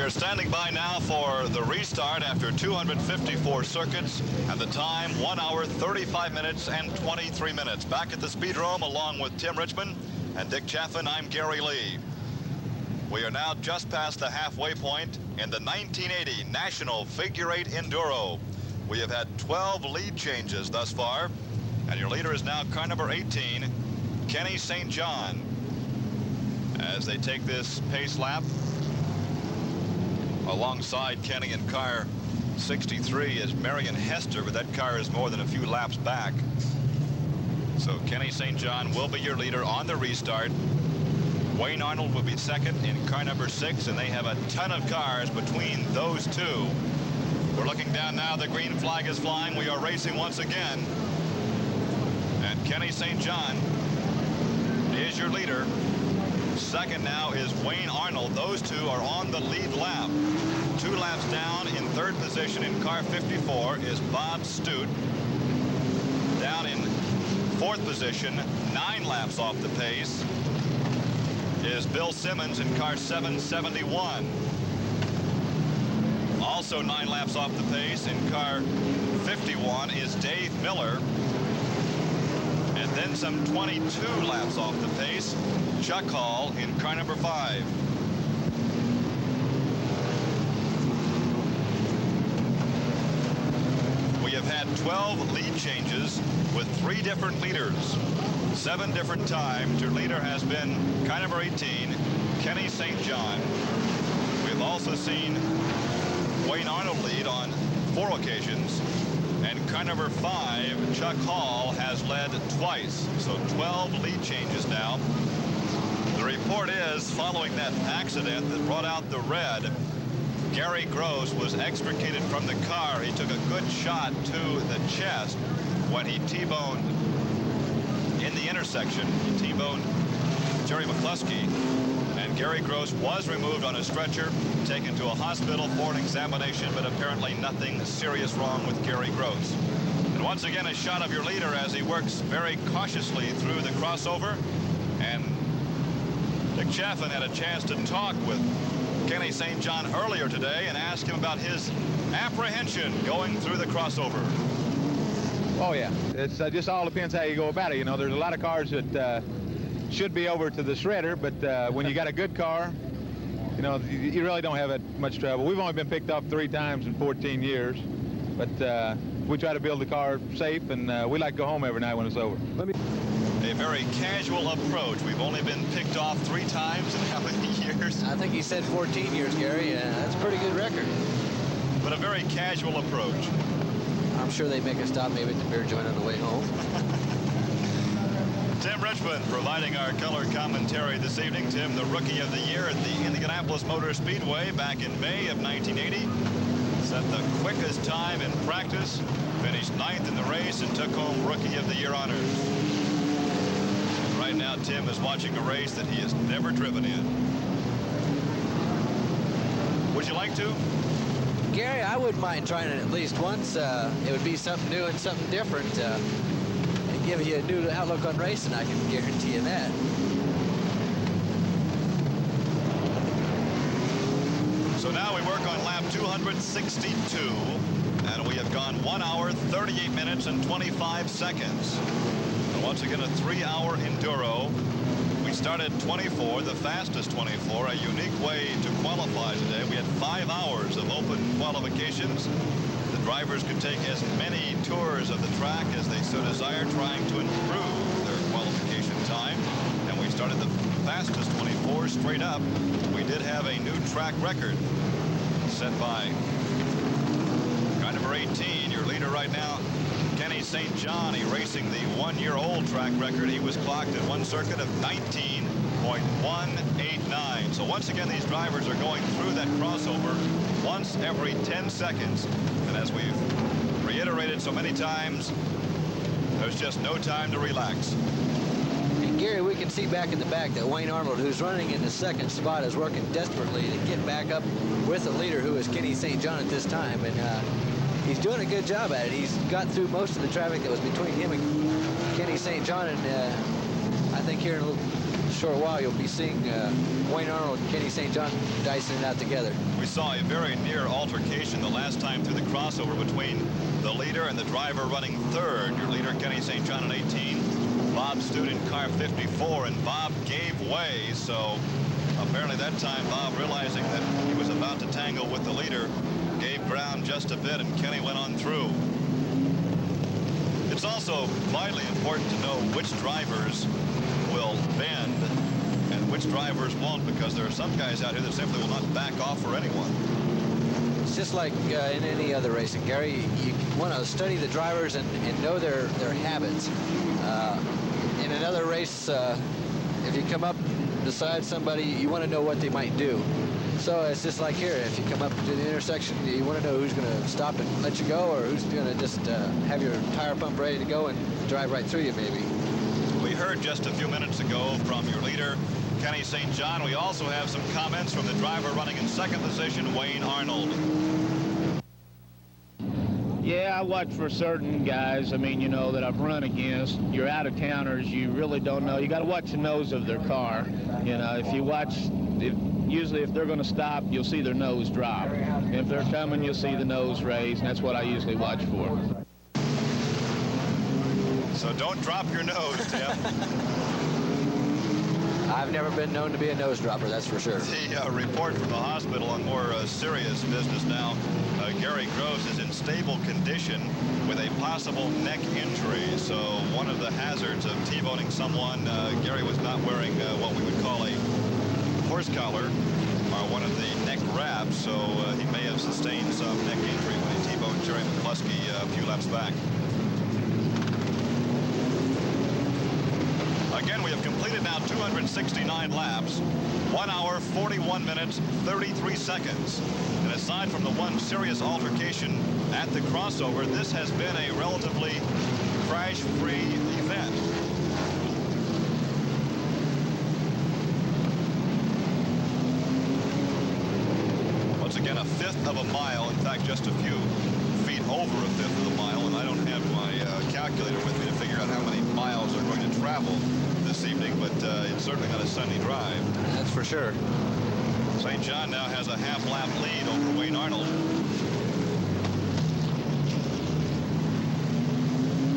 are standing by now for the restart after 254 circuits, and the time 1 hour 35 minutes and 23 minutes. Back at the Speedrome along with Tim Richmond and Dick Chaffin, I'm Gary Lee. We are now just past the halfway point in the 1980 National Figure 8 Enduro. We have had 12 lead changes thus far, and your leader is now car number 18, Kenny St. John. As they take this pace lap, alongside Kenny in car 63 is Marion Hester, but that car is more than a few laps back. So Kenny St. John will be your leader on the restart. Wayne Arnold will be second in car number 6, and they have a ton of cars between those two. We're looking down now. The green flag is flying. We are racing once again. And Kenny St. John is your leader. Second now is Wayne Arnold. Those two are on the lead lap. 2 laps down in third position in car 54 is Bob Stute. Down in fourth position, 9 laps off the pace, is Bill Simmons in car 771. Also 9 laps off the pace in car 51 is Dave Miller. And then some 22 laps off the pace, Chuck Hall in car number 5. We have had 12 lead changes with 3 different leaders, 7 different times. Your leader has been car number 18, Kenny St. John. We've also seen Wayne Arnold lead on 4 occasions. And car number 5, Chuck Hall, has led twice. So 12 lead changes now. The report is, following that accident that brought out the red, Gary Gross was extricated from the car. He took a good shot to the chest when he T-boned in the intersection. He T-boned Jerry McCluskey. And Gary Gross was removed on a stretcher, taken to a hospital for an examination, but apparently nothing serious wrong with Gary Gross. And once again, a shot of your leader as he works very cautiously through the crossover. And Dick Chaffin had a chance to talk with Kenny St. John earlier today and ask him about his apprehension going through the crossover. Oh, yeah. It's just all depends how you go about it. You know, there's a lot of cars that should be over to the shredder, but when you got a good car, you know, you really don't have that much trouble. We've only been picked off 3 times in 14 years, but we try to build the car safe, and we like to go home every night when it's over. A very casual approach. We've only been picked off 3 times in how many years? I think he said 14 years, Gary. That's a pretty good record. But a very casual approach. I'm sure they make a stop maybe at the beer joint on the way home. Tim Richmond providing our color commentary this evening. Tim, the Rookie of the Year at the Indianapolis Motor Speedway back in May of 1980. Set the quickest time in practice, finished 9th in the race, and took home Rookie of the Year honors. And right now, Tim is watching a race that he has never driven in. Would you like to? Gary, I wouldn't mind trying it at least once. It would be something new and something different. And give you a new outlook on racing, I can guarantee you that. So now we work on lap 262, and we have gone 1 hour, 38 minutes, and 25 seconds. And once again, a 3-hour enduro. We started 24, the fastest 24, a unique way to qualify today. We had 5 hours of open qualifications. The drivers could take as many tours of the track as they so desire, trying to improve their qualification time. And we started the fastest 24 straight up. We did have a new track record set by car number 18, your leader right now, Kenny St. John, racing the 1-year-old track record. He was clocked at one circuit of 19.189. So once again, these drivers are going through that crossover once every 10 seconds. And as we've reiterated so many times, there's just no time to relax. And Gary, we can see back in the back that Wayne Arnold, who's running in the 2nd spot, is working desperately to get back up with the leader, who is Kenny St. John at this time. And he's doing a good job at it. He's got through most of the traffic that was between him and Kenny St. John, and I think here in a little short while, you'll be seeing Wayne Arnold and Kenny St. John dicing it out together. We saw a very near altercation the last time through the crossover between the leader and the driver running third. Your leader, Kenny St. John, in 18. Bob stood in car 54, and Bob gave way. So apparently that time, Bob, realizing that he was about to tangle with the leader, gave ground just a bit, and Kenny went on through. It's also vitally important to know which drivers will bend and which drivers won't, because there are some guys out here that simply will not back off for anyone. It's just like in any other racing, Gary. You want to study the drivers and know their habits. In another race, if you come up beside somebody, you want to know what they might do. So it's just like here. If you come up to the intersection, you want to know who's going to stop and let you go, or who's going to just have your tire pump ready to go and drive right through you, maybe. We heard just a few minutes ago from your leader, Kenny St. John. We also have some comments from the driver running in second position, Wayne Arnold. Yeah, I watch for certain guys, I mean, you know, that I've run against. You're out-of-towners, you really don't know. You got to watch the nose of their car. You know, if you watch, usually if they're going to stop, you'll see their nose drop. If they're coming, you'll see the nose raised, and that's what I usually watch for. So don't drop your nose, Tim. I've never been known to be a nose dropper, that's for sure. The report from the hospital on more serious business now. Gary Gross is in stable condition with a possible neck injury. So one of the hazards of T-boning someone, Gary was not wearing what we would call a horse collar or one of the neck wraps. So he may have sustained some neck injury when he T-boned Jerry McCluskey a few laps back. Again, we have completed now 269 laps, 1 hour, 41 minutes, 33 seconds. And aside from the one serious altercation at the crossover, this has been a relatively crash-free event. Once again, a fifth of a mile, in fact, just a few feet over a fifth of a mile, and I don't have my calculator with me to figure out how many miles are going to travel this evening, but it's certainly not a sunny drive. That's for sure. St. John now has a half-lap lead over Wayne Arnold.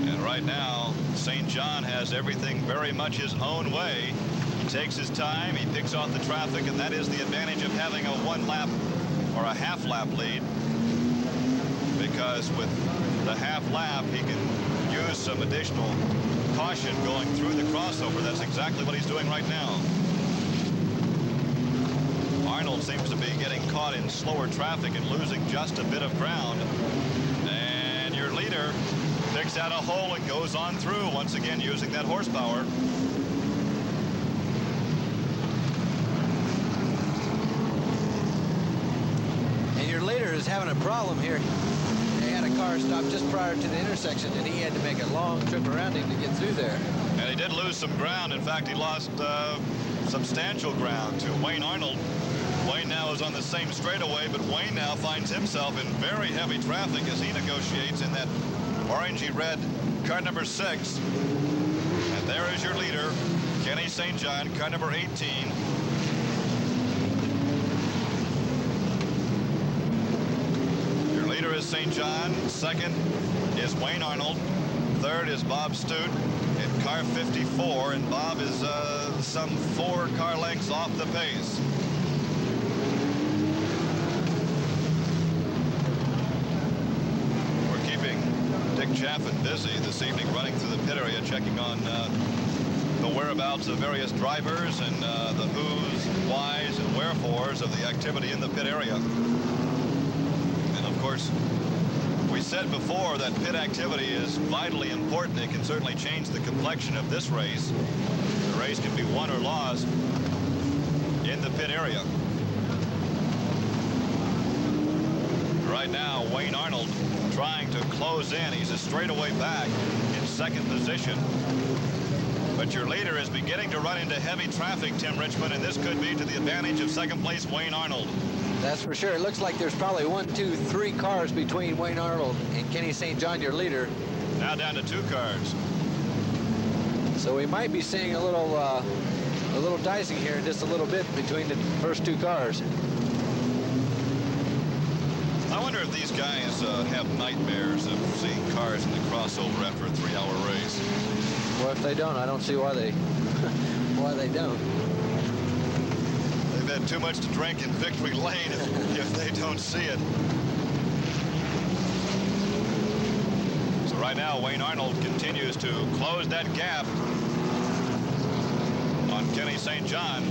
And right now, St. John has everything very much his own way. He takes his time, he picks off the traffic, and that is the advantage of having a one-lap or a half-lap lead, because with the half-lap, he can use some additional caution going through the crossover. That's exactly what he's doing right now. Arnold seems to be getting caught in slower traffic and losing just a bit of ground. And your leader picks out a hole and goes on through, once again using that horsepower. And your leader is having a problem here. They had a car stop just prior to the intersection, and he had to make a long trip around him to get through there. And he did lose some ground. In fact, he lost substantial ground to Wayne Arnold. Wayne now is on the same straightaway, but Wayne now finds himself in very heavy traffic as he negotiates in that orangey red car number 6. And there is your leader, Kenny St. John, car number 18. Your leader is St. John. Second is Wayne Arnold. Third is Bob Stute in car 54, and Bob is some 4 car lengths off the pace. We're keeping Dick Chaffin busy this evening, running through the pit area, checking on the whereabouts of various drivers and the who's, whys, and wherefores of the activity in the pit area. And of course, we said before that pit activity is vitally important. It can certainly change the complexion of this race. The race can be won or lost in the pit area. Right now, Wayne Arnold trying to close in. He's a straightaway back in second position. But your leader is beginning to run into heavy traffic, Tim Richmond, and this could be to the advantage of second place Wayne Arnold. That's for sure. It looks like there's probably 1, 2, 3 cars between Wayne Arnold and Kenny St. John, your leader. Now down to 2 cars. So we might be seeing a little a little dicey here in just a little bit between the first two cars. I wonder if these guys have nightmares of seeing cars in the crossover after a 3-hour race. Well, if they don't, I don't see why they why they don't. They've had too much to drink in victory lane if they don't see it. So right now, Wayne Arnold continues to close that gap on Kenny St. John.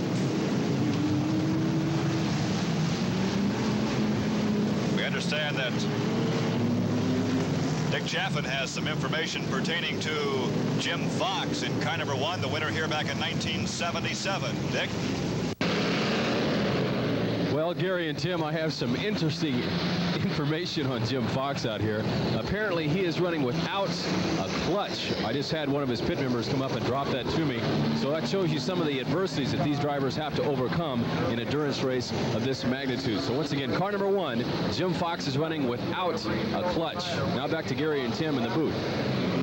We understand that Dick Chaffin has some information pertaining to Jim Fox in car number 1, the winner here back in 1977. Dick? Well, Gary and Tim, I have some interesting information on Jim Fox out here. Apparently, he is running without a clutch. I just had one of his pit members come up and drop that to me. So that shows you some of the adversities that these drivers have to overcome in an endurance race of this magnitude. So once again, car number 1, Jim Fox is running without a clutch. Now back to Gary and Tim in the booth.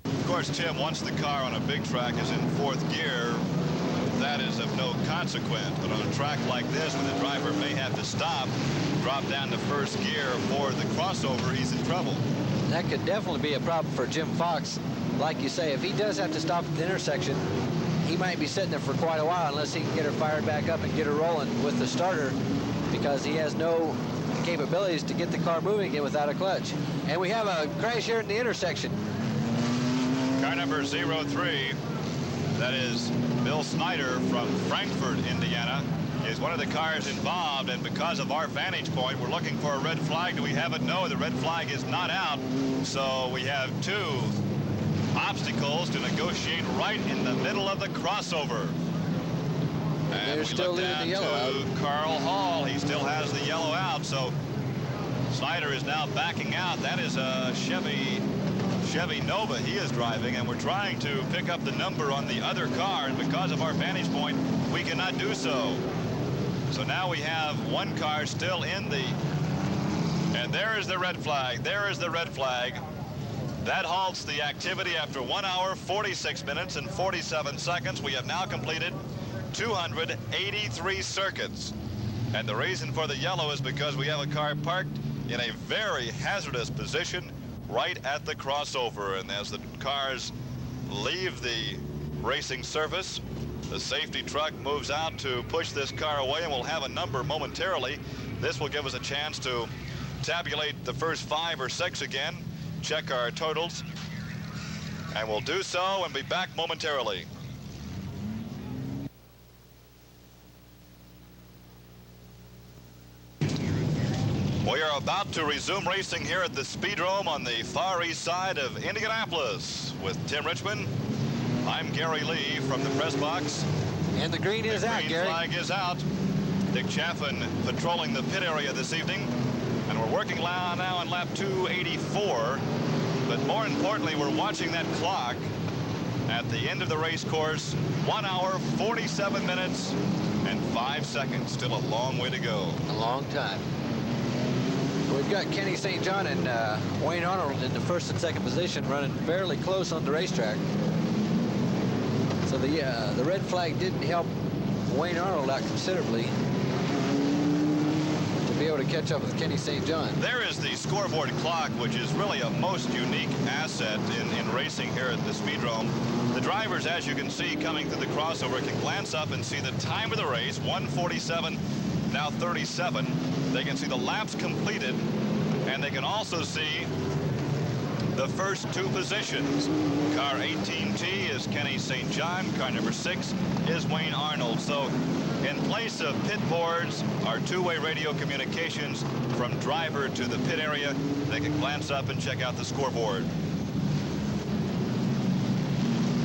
Of course, Tim, once the car on a big track is in 4th gear, that is of no consequence. But on a track like this, when the driver may have to stop, drop down to 1st gear for the crossover, he's in trouble. That could definitely be a problem for Jim Fox. Like you say, if he does have to stop at the intersection, he might be sitting there for quite a while unless he can get her fired back up and get her rolling with the starter, because he has no capabilities to get the car moving again without a clutch. And we have a crash here in the intersection. Car number 03, that is Bill Snyder from Frankfort, Indiana, is one of the cars involved, and because of our vantage point, we're looking for a red flag. Do we have it? No, the red flag is not out. So we have 2 obstacles to negotiate right in the middle of the crossover. And they're still leaving the yellow out. Carl Hall, he still has the yellow out, so Snyder is now backing out. That is a Chevy Nova he is driving, and we're trying to pick up the number on the other car, and because of our vantage point, we cannot do so. So now we have 1 car still in the, and there is the red flag. There is the red flag. That halts the activity after 1 hour, 46 minutes, and 47 seconds. We have now completed 283 circuits. And the reason for the yellow is because we have a car parked in a very hazardous position right at the crossover. And as the cars leave the racing surface, the safety truck moves out to push this car away, and we'll have a number momentarily. This will give us a chance to tabulate the first 5 or 6 again, check our totals, and we'll do so and be back momentarily. We are about to resume racing here at the Speedrome on the far east side of Indianapolis. With Tim Richmond, I'm Gary Lee from the press box. And the green is out, Gary. The green flag is out. Dick Chaffin patrolling the pit area this evening. And we're working now on lap 284. But more importantly, we're watching that clock at the end of the race course. 1 hour, 47 minutes, and 5 seconds. Still a long way to go. A long time. We've got Kenny St. John and Wayne Arnold in the 1st and 2nd position, running fairly close on the racetrack. So the red flag didn't help Wayne Arnold out considerably to be able to catch up with Kenny St. John. There is the scoreboard clock, which is really a most unique asset in racing here at the Speedrome. The drivers, as you can see, coming through the crossover, can glance up and see the time of the race, 1:47, now 37. They can see the laps completed, and they can also see the first 2 positions. Car 18T is Kenny St. John. Car number 6 is Wayne Arnold. So in place of pit boards are 2-way radio communications from driver to the pit area. They can glance up and check out the scoreboard.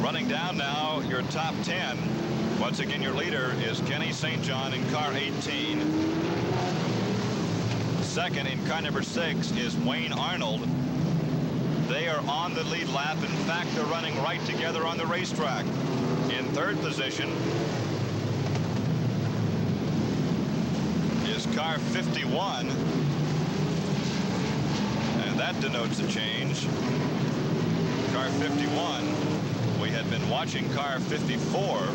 Running down now, your top 10. Once again, your leader is Kenny St. John in car 18. Second in car number 6 is Wayne Arnold. They are on the lead lap. In fact, they're running right together on the racetrack. In 3rd position is car 51. And that denotes a change. Car 51. We had been watching car 54.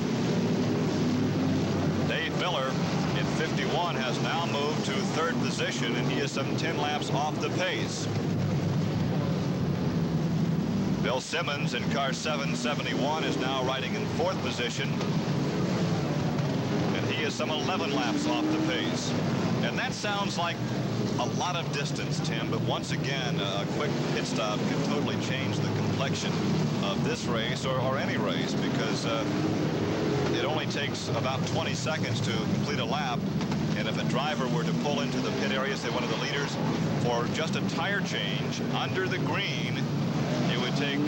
Dave Miller in 51 has now moved to third position, and he is some 10 laps off the pace. Bill Simmons in car 771 is now riding in fourth position, and he is some 11 laps off the pace. And that sounds like a lot of distance, Tim, but once again, a quick pit stop can totally change the complexion of this race or any race, because it only takes about 20 seconds to complete a lap. And if a driver were to pull into the pit area, say one of the leaders, for just a tire change under the green, it would take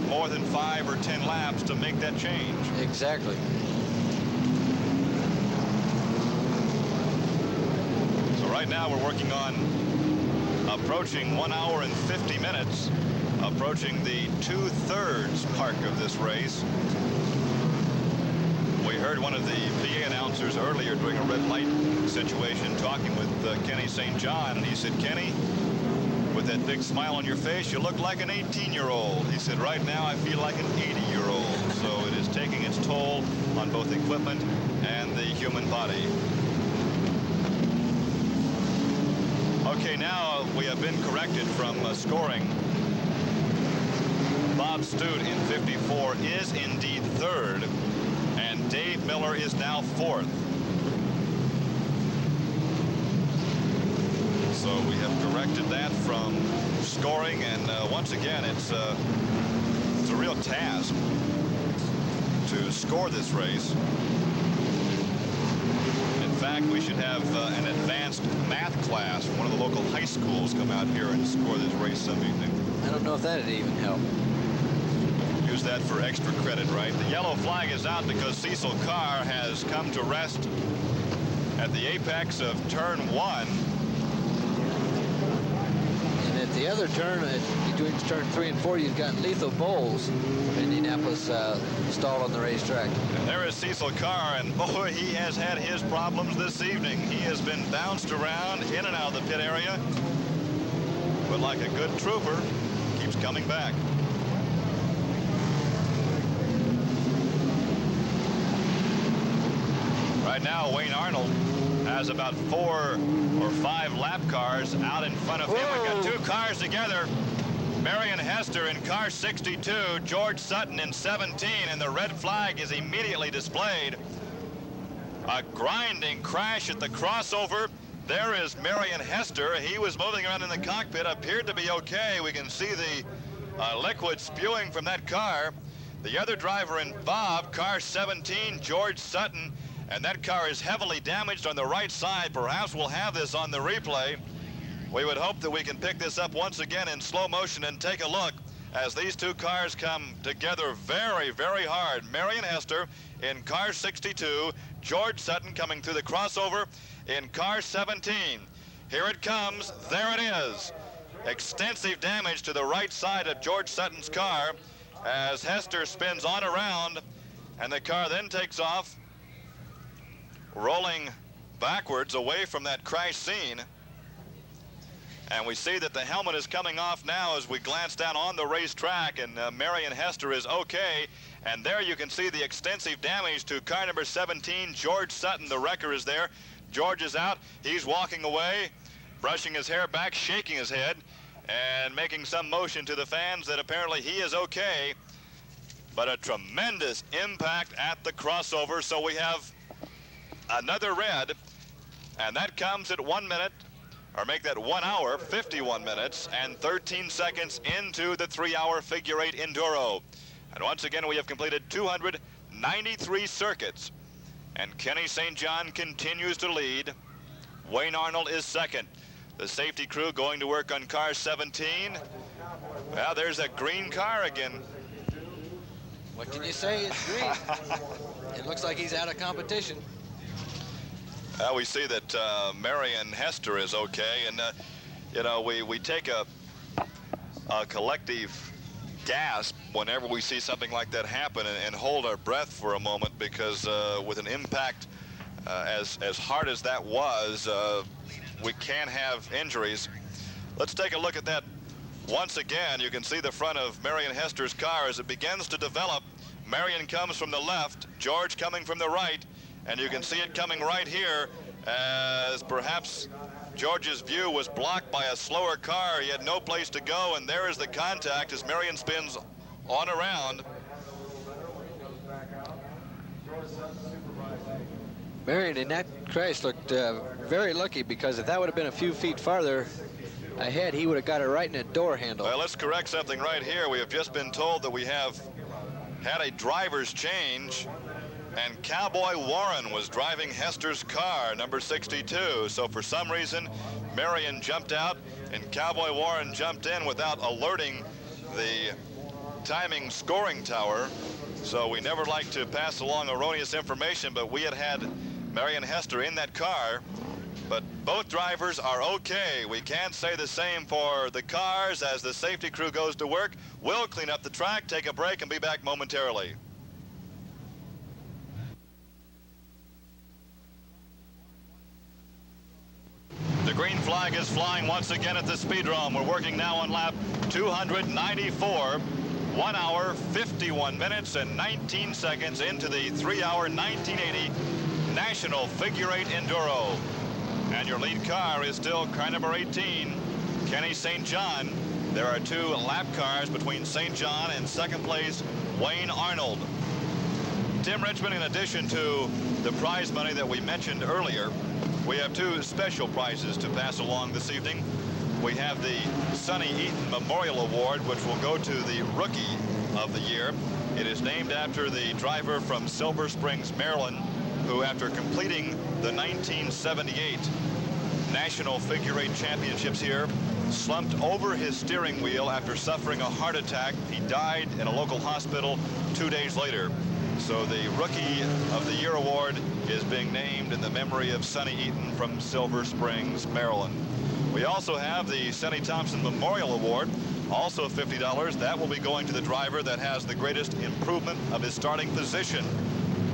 more than 5 or 10 laps to make that change. Exactly. So right now we're working on approaching 1 hour and 50 minutes, approaching the 2/3 mark of this race. We heard one of the PA announcers earlier during a red light situation talking with Kenny St. John, and he said, Kenny, with that big smile on your face, you look like an 18-year-old. He said, right now I feel like an 80-year-old. So it is taking its toll on both equipment and the human body. Okay, now we have been corrected from scoring. Bob Stute in 54 is indeed third, and Dave Miller is now fourth. So we have corrected that from scoring, and once again, it's a real task to score this race. In fact, we should have an advanced math class from one of the local high schools come out here and score this race some evening. I don't know if that'd even help. Use that for extra credit, right? The yellow flag is out because Cecil Carr has come to rest at the apex of turn 1. And at the other turn, between turn 3 and 4, you've got Lethal Bowles from Indianapolis stalled on the racetrack. And there is Cecil Carr, and boy, he has had his problems this evening. He has been bounced around in and out of the pit area, but like a good trooper, keeps coming back. Right now, Wayne Arnold has about 4 or 5 lap cars out in front of him. We've got 2 cars together. Marion Hester in car 62, George Sutton in 17, and the red flag is immediately displayed. A grinding crash at the crossover. There is Marion Hester. He was moving around in the cockpit, appeared to be okay. We can see the liquid spewing from that car. The other driver involved, car 17, George Sutton, and that car is heavily damaged on the right side. Perhaps we'll have this on the replay. We would hope that we can pick this up once again in slow motion and take a look as these 2 cars come together very, very hard. Marion Hester in car 62, George Sutton coming through the crossover in car 17. Here it comes. There it is. Extensive damage to the right side of George Sutton's car as Hester spins on around, and the car then takes off, rolling backwards away from that crash scene. And we see that the helmet is coming off now as we glance down on the racetrack, and Marion Hester is okay. And there you can see the extensive damage to car number 17, George Sutton. The wrecker is there. George is out. He's walking away, brushing his hair back, shaking his head, and making some motion to the fans that apparently he is okay. But a tremendous impact at the crossover. So we have another red, and that comes at 1 minute, or make that 1 hour, 51 minutes, and 13 seconds into the 3-hour figure 8 Enduro. And once again, we have completed 293 circuits, and Kenny St. John continues to lead. Wayne Arnold is second. The safety crew going to work on car 17. Well, there's a green car again. What can you say? It's green. It looks like he's out of competition. We see that Marion Hester is okay, and you know, we take a collective gasp whenever we see something like that happen, and hold our breath for a moment, because with an impact as hard as that was, we can have injuries. Let's take a look at that once again. You can see the front of Marion Hester's car as it begins to develop. Marion comes from the left, George coming from the right, and you can see it coming right here as perhaps George's view was blocked by a slower car. He had no place to go, and there is the contact as Marion spins on around. Marion in that crash looked very lucky, because if that would have been a few feet farther ahead, he would have got it right in a door handle. Well, let's correct something right here. We have just been told that we have had a driver's change, and Cowboy Warren was driving Hester's car, number 62. So for some reason, Marion jumped out and Cowboy Warren jumped in without alerting the timing scoring tower. So we never like to pass along erroneous information, but we had Marion Hester in that car. But both drivers are okay. We can't say the same for the cars as the safety crew goes to work. We'll clean up the track, take a break, and be back momentarily. The green flag is flying once again at the Speedrome. We're working now on lap 294. 1 hour, 51 minutes, and 19 seconds into the 3-hour 1980 National Figure 8 Enduro. And your lead car is still car number 18, Kenny St. John. There are 2 lap cars between St. John and second place Wayne Arnold. Tim Richmond, in addition to the prize money that we mentioned earlier, we have 2 special prizes to pass along this evening. We have the Sonny Eaton Memorial Award, which will go to the Rookie of the Year. It is named after the driver from Silver Springs, Maryland, who, after completing the 1978 National Figure 8 Championships here, slumped over his steering wheel after suffering a heart attack. He died in a local hospital 2 days later. So the Rookie of the Year award is being named in the memory of Sonny Eaton from Silver Springs, Maryland. We also have the Sonny Thompson Memorial Award, also $50. That will be going to the driver that has the greatest improvement of his starting position.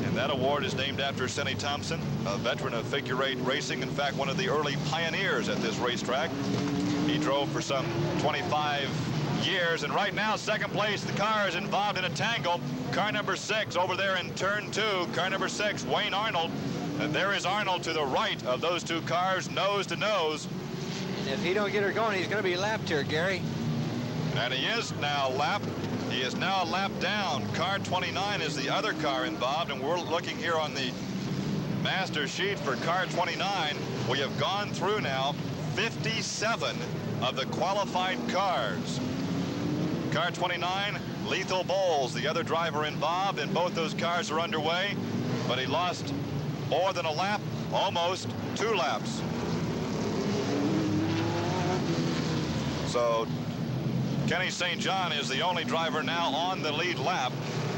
And that award is named after Sonny Thompson, a veteran of figure 8 racing, in fact, one of the early pioneers at this racetrack. He drove for some 25 years, and right now, second place, the car is involved in a tangle. Car number 6 over there in turn 2, car number 6, Wayne Arnold. And there is Arnold to the right of those 2 cars, nose to nose. And if he don't get her going, he's going to be lapped here, Gary. And he is now lapped. He is now lapped down. Car 29 is the other car involved, and we're looking here on the master sheet for car 29. We have gone through now 57 of the qualified cars. Car 29, Lethal Bowles, the other driver involved, and both those cars are underway, but he lost more than a lap, almost 2 laps. So Kenny St. John is the only driver now on the lead lap.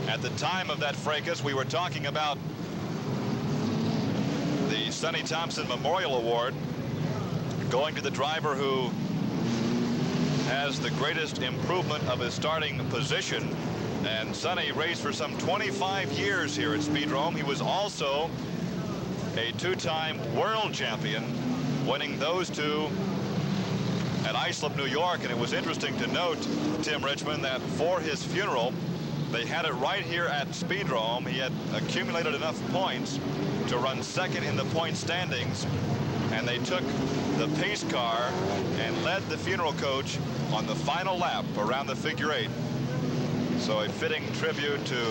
At the time of that fracas, we were talking about the Sonny Thompson Memorial Award going to the driver who has the greatest improvement of his starting position. And Sonny raced for some 25 years here at Speedrome. He was also a 2-time world champion, winning those 2 at Islip, New York. And it was interesting to note, Tim Richmond, that for his funeral, they had it right here at Speedrome. He had accumulated enough points to run second in the point standings, and they took the pace car and led the funeral coach on the final lap around the figure 8. So a fitting tribute to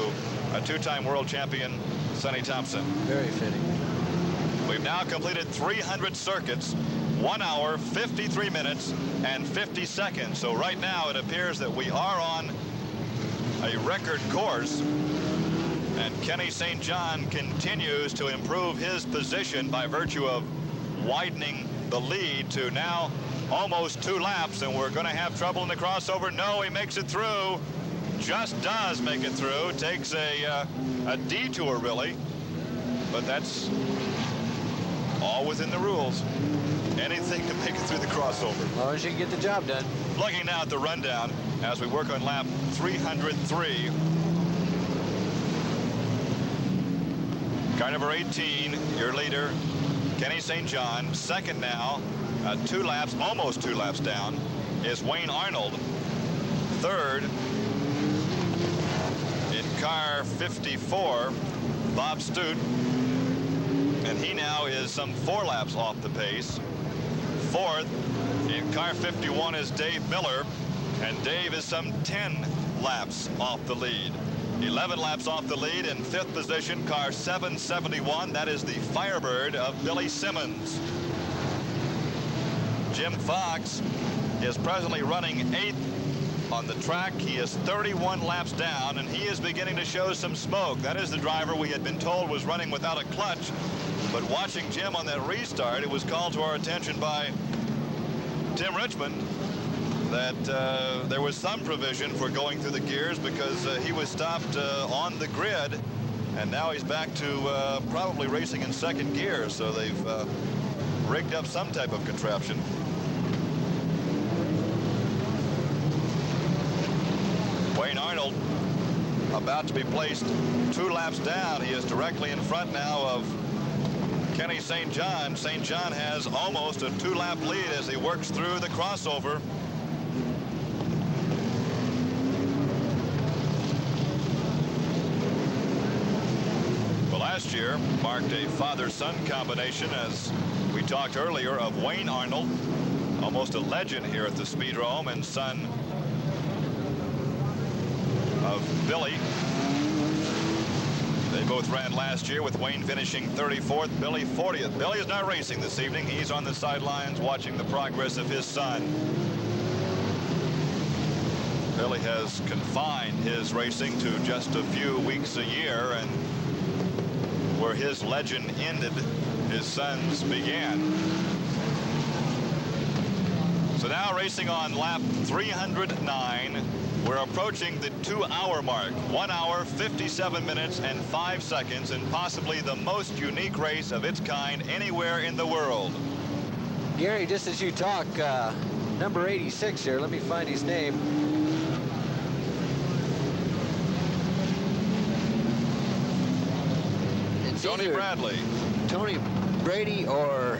a 2-time world champion, Sonny Thompson. Very fitting. We've now completed 300 circuits, 1 hour, 53 minutes, and 50 seconds. So right now it appears that we are on a record course, and Kenny St. John continues to improve his position by virtue of widening the lead to now almost 2 laps, and we're going to have trouble in the crossover. No, he makes it through. Just does make it through. Takes a detour, really, but that's all within the rules. Anything to make it through the crossover. As long as you can get the job done. Looking now at the rundown as we work on lap 303. Car number 18, your leader, Kenny St. John. Second now, 2 laps, almost 2 laps down, is Wayne Arnold. Third, in car 54, Bob Stute. And he now is some 4 laps off the pace. Fourth in car 51 is Dave Miller, and Dave is some 10 laps off the lead. 11 laps off the lead. In 5th position, car 771. That is the Firebird of Billy Simmons. Jim Fox is presently running 8th on the track. He is 31 laps down, and he is beginning to show some smoke. That is the driver we had been told was running without a clutch. But watching Jim on that restart, it was called to our attention by Tim Richmond that there was some provision for going through the gears, because he was stopped on the grid, and now he's back to probably racing in 2nd gear. So they've rigged up some type of contraption. Wayne Arnold about to be placed 2 laps down. He is directly in front now of Kenny St. John. St. John has almost a 2-lap lead as he works through the crossover. Well, last year marked a father-son combination, as we talked earlier, of Wayne Arnold, almost a legend here at the Speedrome, and son of Billy. They both ran last year, with Wayne finishing 34th, Billy 40th. Billy is not racing this evening. He's on the sidelines watching the progress of his son. Billy has confined his racing to just a few weeks a year, and where his legend ended, his son's began. So now racing on lap 309. We're approaching the 2-hour mark. 1 hour, 57 minutes, and 5 seconds, and possibly the most unique race of its kind anywhere in the world. Gary, just as you talk, number 86 here, let me find his name. It's Tony either Bradley. Tony Brady or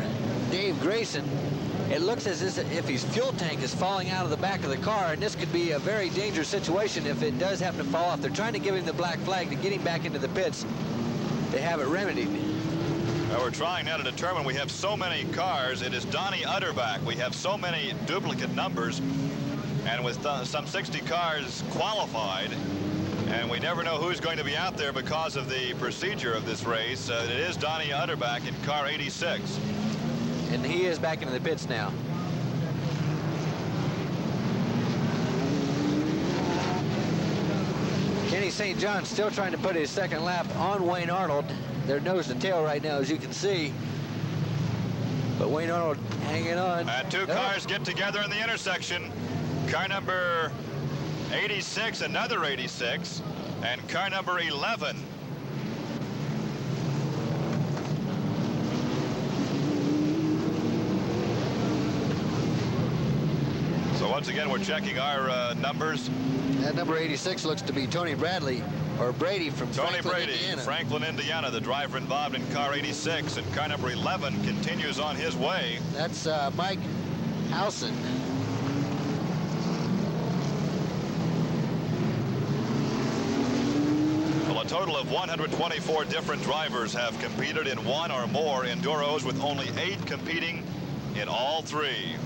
Dave Grayson. It looks as if his fuel tank is falling out of the back of the car, and this could be a very dangerous situation if it does happen to fall off. They're trying to give him the black flag to get him back into the pits to have it remedied. Now we're trying now to determine. We have so many cars. It is Donnie Utterback. We have so many duplicate numbers, and with some 60 cars qualified, and we never know who's going to be out there because of the procedure of this race. It is Donnie Utterback in car 86. And he is back into the pits now. Kenny St. John still trying to put his 2nd lap on Wayne Arnold. They're nose to tail right now, as you can see. But Wayne Arnold hanging on. And 2 cars get together in the intersection. Car number 86, another 86, and car number 11. So once again, we're checking our numbers. That number 86 looks to be Tony Bradley, or Brady from Tony Franklin, Brady, Indiana. Franklin, Indiana, the driver involved in car 86, and car number 11 continues on his way. That's Mike Howson. Well, a total of 124 different drivers have competed in 1 or more Enduros, with only 8 competing in all 3.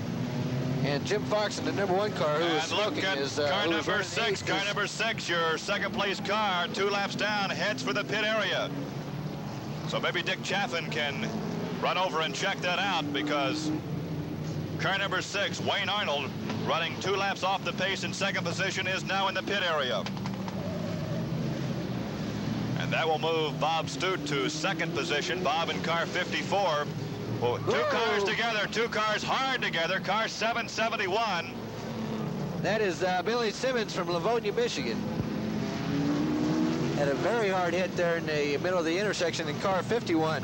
And Jim Fox in the number 1 car, who is And look smoking, at is car who is number running 6. 8th, Car is- number 6, your 2nd place car, 2 laps down, heads for the pit area. So maybe Dick Chaffin can run over and check that out, because car number 6, Wayne Arnold, running 2 laps off the pace in 2nd position, is now in the pit area. And that will move Bob Stute to 2nd position. Bob in car 54. Well, 2 cars together, 2 cars hard together. Car 771. That is Billy Simmons from Livonia, Michigan. Had a very hard hit there in the middle of the intersection in car 51,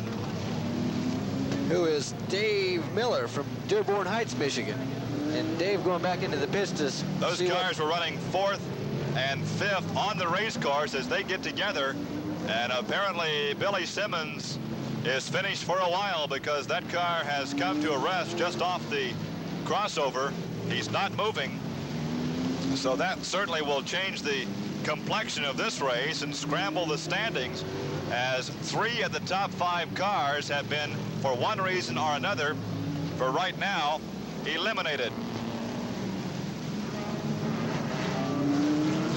who is Dave Miller from Dearborn Heights, Michigan. And Dave going back into the pits to Those cars were running 4th and 5th on the race course as they get together. And apparently Billy Simmons is finished for a while, because that car has come to a rest just off the crossover. He's not moving. So that certainly will change the complexion of this race and scramble the standings, as 3 of the top 5 cars have been, for one reason or another, for right now, eliminated.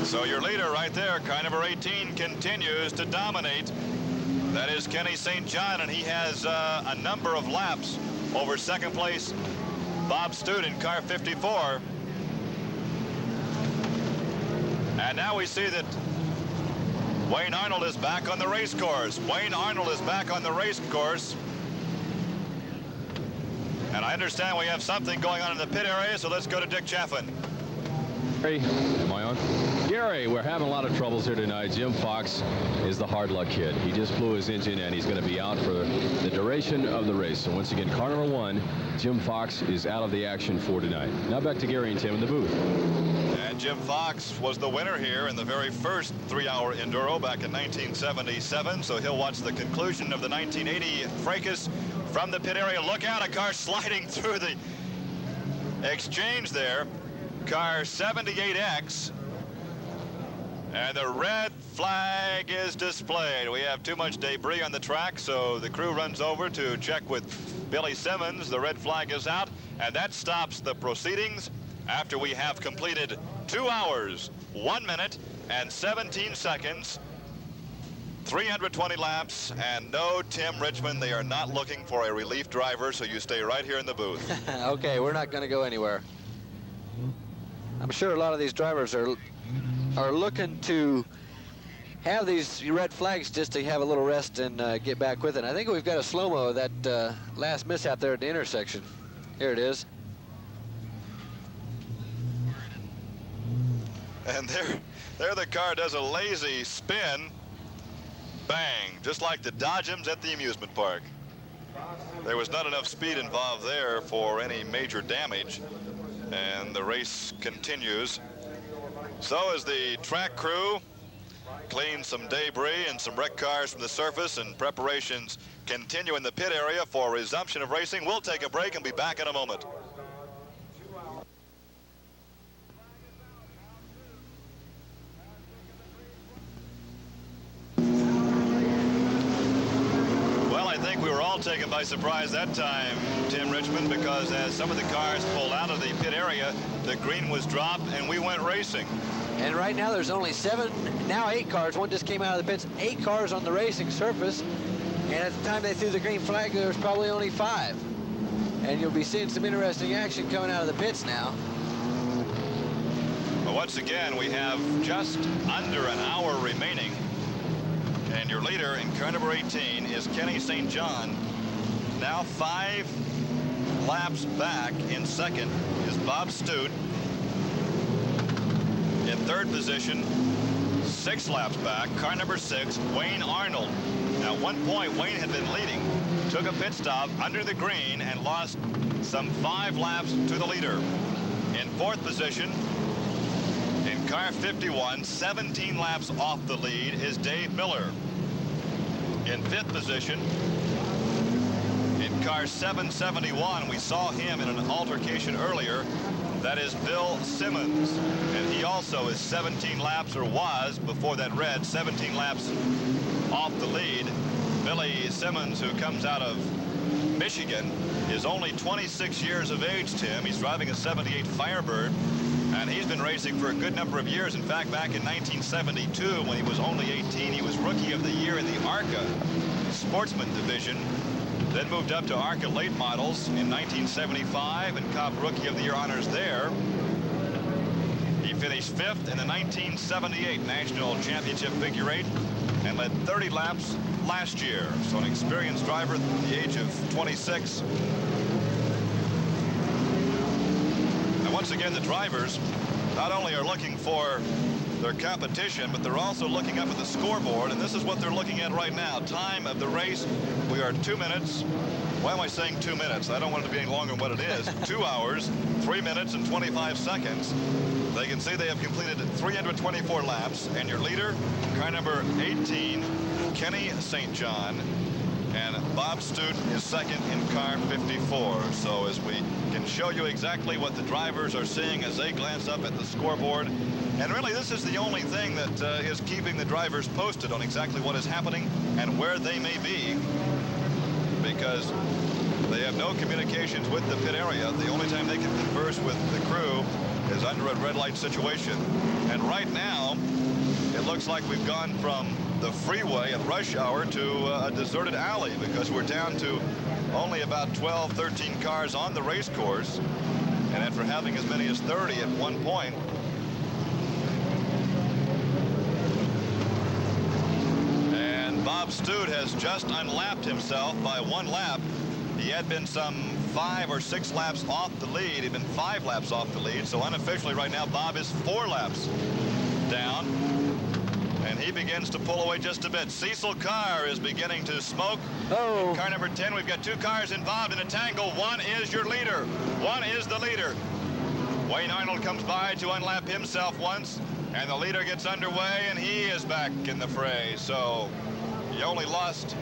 So your leader right there, car number 18, continues to dominate. That is Kenny St. John, and he has a number of laps over second place Bob Stute in car 54. And now we see that Wayne Arnold is back on the race course. Wayne Arnold is back on the race course. And I understand we have something going on in the pit area, so let's go to Dick Chaffin. Gary, am I on? Gary, we're having a lot of troubles here tonight. Jim Fox is the hard luck kid. He just blew his engine and he's going to be out for the duration of the race. So once again, car number 1, Jim Fox is out of the action for tonight. Now back to Gary and Tim in the booth. And Jim Fox was the winner here in the very first 3-hour Enduro back in 1977. So he'll watch the conclusion of the 1980 fracas from the pit area. Look out, a car sliding through the exchange there. Car 78X, and the red flag is displayed. We have too much debris on the track, so the crew runs over to check with Billy Simmons. The red flag is out, and that stops the proceedings after we have completed 2 hours, 1 minute, and 17 seconds, 320 laps, and no Tim Richmond. They are not looking for a relief driver, so you stay right here in the booth. Okay, we're not going to go anywhere. I'm sure a lot of these drivers are looking to have these red flags just to have a little rest and get back with it. I think we've got a slow-mo of that last mishap there at the intersection. Here it is. And there the car does a lazy spin. Bang, just like the Dodgems at the amusement park. There was not enough speed involved there for any major damage. And the race continues. So as the track crew clean some debris and some wrecked cars from the surface, and preparations continue in the pit area for resumption of racing, we'll take a break and be back in a moment. Well, I think we were all taken by surprise that time, Tim Richmond, because as some of the cars pulled out of the pit area, the green was dropped and we went racing. And right now there's only 7, now 8 cars. One just came out of the pits. 8 cars on the racing surface. And at the time they threw the green flag, there was probably only 5. And you'll be seeing some interesting action coming out of the pits now. But once again, we have just under an hour remaining. And your leader in car number 18 is Kenny St. John. Now 5 laps back. In second is Bob Stute. In third position, 6 laps back, car number 6, Wayne Arnold. Now, at one point, Wayne had been leading, took a pit stop under the green and lost some 5 laps to the leader. In fourth position, in car 51, 17 laps off the lead, is Dave Miller. In fifth position, in car 771, we saw him in an altercation earlier. That is Bill Simmons, and he also is 17 laps, or was before that red, 17 laps off the lead. Billy Simmons, who comes out of Michigan, is only 26 years of age, Tim. He's driving a 78 Firebird, and he's been racing for a good number of years. In fact, back in 1972, when he was only 18, he was Rookie of the Year in the ARCA Sportsman Division. Then moved up to ARCA late models in 1975 and copped Rookie of the Year honors there. He finished 5th in the 1978 National Championship Figure 8 and led 30 laps last year. So an experienced driver at the age of 26. And once again, the drivers not only are looking for their competition, but they're also looking up at the scoreboard, and this is what they're looking at right now. Time of the race, we are 2 minutes. Why am I saying 2 minutes? I don't want it to be any longer than what it is. 2 hours, 3 minutes, and 25 seconds. They can see they have completed 324 laps, and your leader, car number 18, Kenny St. John. and Bob Stute is second in car 54. So as we can show you exactly what the drivers are seeing as they glance up at the scoreboard. And really, this is the only thing that is keeping the drivers posted on exactly what is happening and where they may be, because they have no communications with the pit area. The only time they can converse with the crew is under a red light situation. And right now, it looks like we've gone from the freeway at rush hour to a deserted alley, because we're down to only about 12, 13 cars on the race course. And after having as many as 30 at one point, and Bob Stute has just unlapped himself by 1 lap. He had been some 5 or 6 laps off the lead. He'd been 5 laps off the lead. So unofficially right now, Bob is 4 laps down. And he begins to pull away just a bit. Cecil Carr is beginning to smoke. Oh. In car number 10, we've got 2 cars involved in a tangle. One is your leader. One is the leader. Wayne Arnold comes by to unlap himself once, and the leader gets underway, and he is back in the fray. So he only lost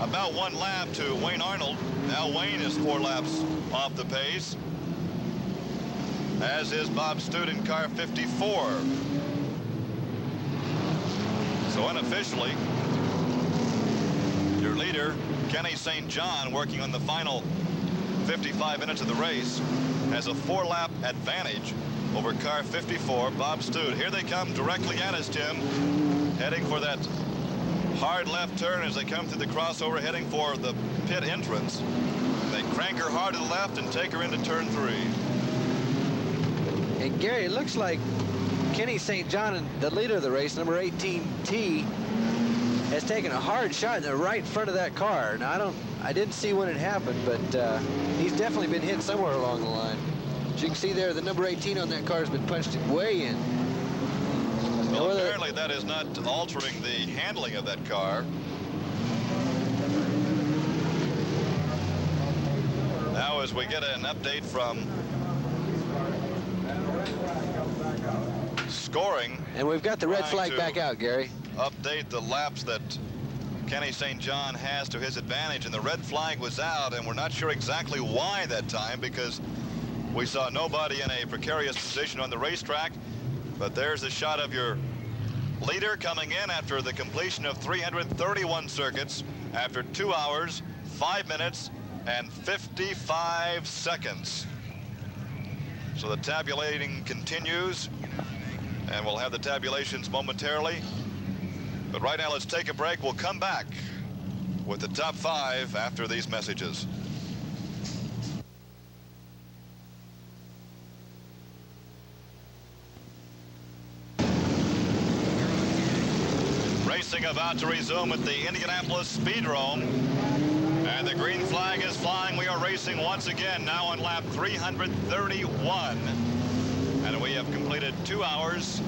about 1 lap to Wayne Arnold. Now Wayne is 4 laps off the pace, as is Bob Stute in car 54. So unofficially, your leader, Kenny St. John, working on the final 55 minutes of the race, has a 4-lap advantage over car 54, Bob Stute. Here they come directly at us, Tim, heading for that hard left turn as they come through the crossover, heading for the pit entrance. They crank her hard to the left and take her into turn 3. And Gary, it looks like Kenny St. John, the leader of the race, number 18T, has taken a hard shot in the right front of that car. Now, I didn't see when it happened, but he's definitely been hit somewhere along the line. As you can see there, the number 18 on that car has been punched way in. Well, apparently that is not altering the handling of that car. Now, as we get an update from scoring. And we've got the red flag back out, Gary. Update the laps that Kenny St. John has to his advantage, and the red flag was out, and we're not sure exactly why that time, because we saw nobody in a precarious position on the racetrack. But there's a shot of your leader coming in after the completion of 331 circuits after 2 hours, 5 minutes, and 55 seconds. So the tabulating continues, and we'll have the tabulations momentarily. But right now, let's take a break. We'll come back with the top 5 after these messages. Racing about to resume at the Indianapolis Speedrome. And the green flag is flying. We are racing once again, now on lap 331. And we have completed 2 hours,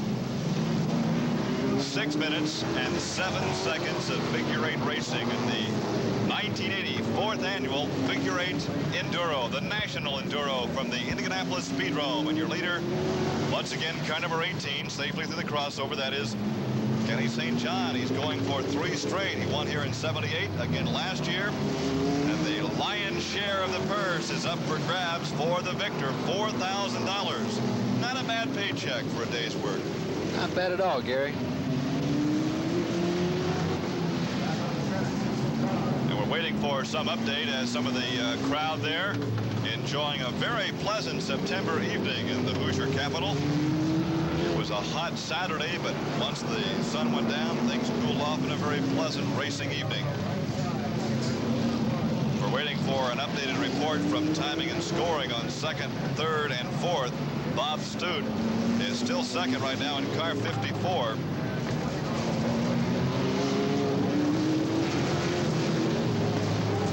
6 minutes, and 7 seconds of figure 8 racing in the 1980 4th annual Figure 8 Enduro, the national Enduro from the Indianapolis Speedrome. And your leader, once again, car number 18, safely through the crossover. That is Kenny St. John. He's going for 3 straight. He won here in '78, again last year. And the lion's share of the purse is up for grabs for the victor, $4,000. Not a bad paycheck for a day's work. Not bad at all, Gary. And we're waiting for some update as some of the crowd there enjoying a very pleasant September evening in the Hoosier capital. It was a hot Saturday, but once the sun went down, things cooled off in a very pleasant racing evening. We're waiting for an updated report from timing and scoring on 2nd, 3rd, and 4th. Bob Stute is still 2nd right now in car 54.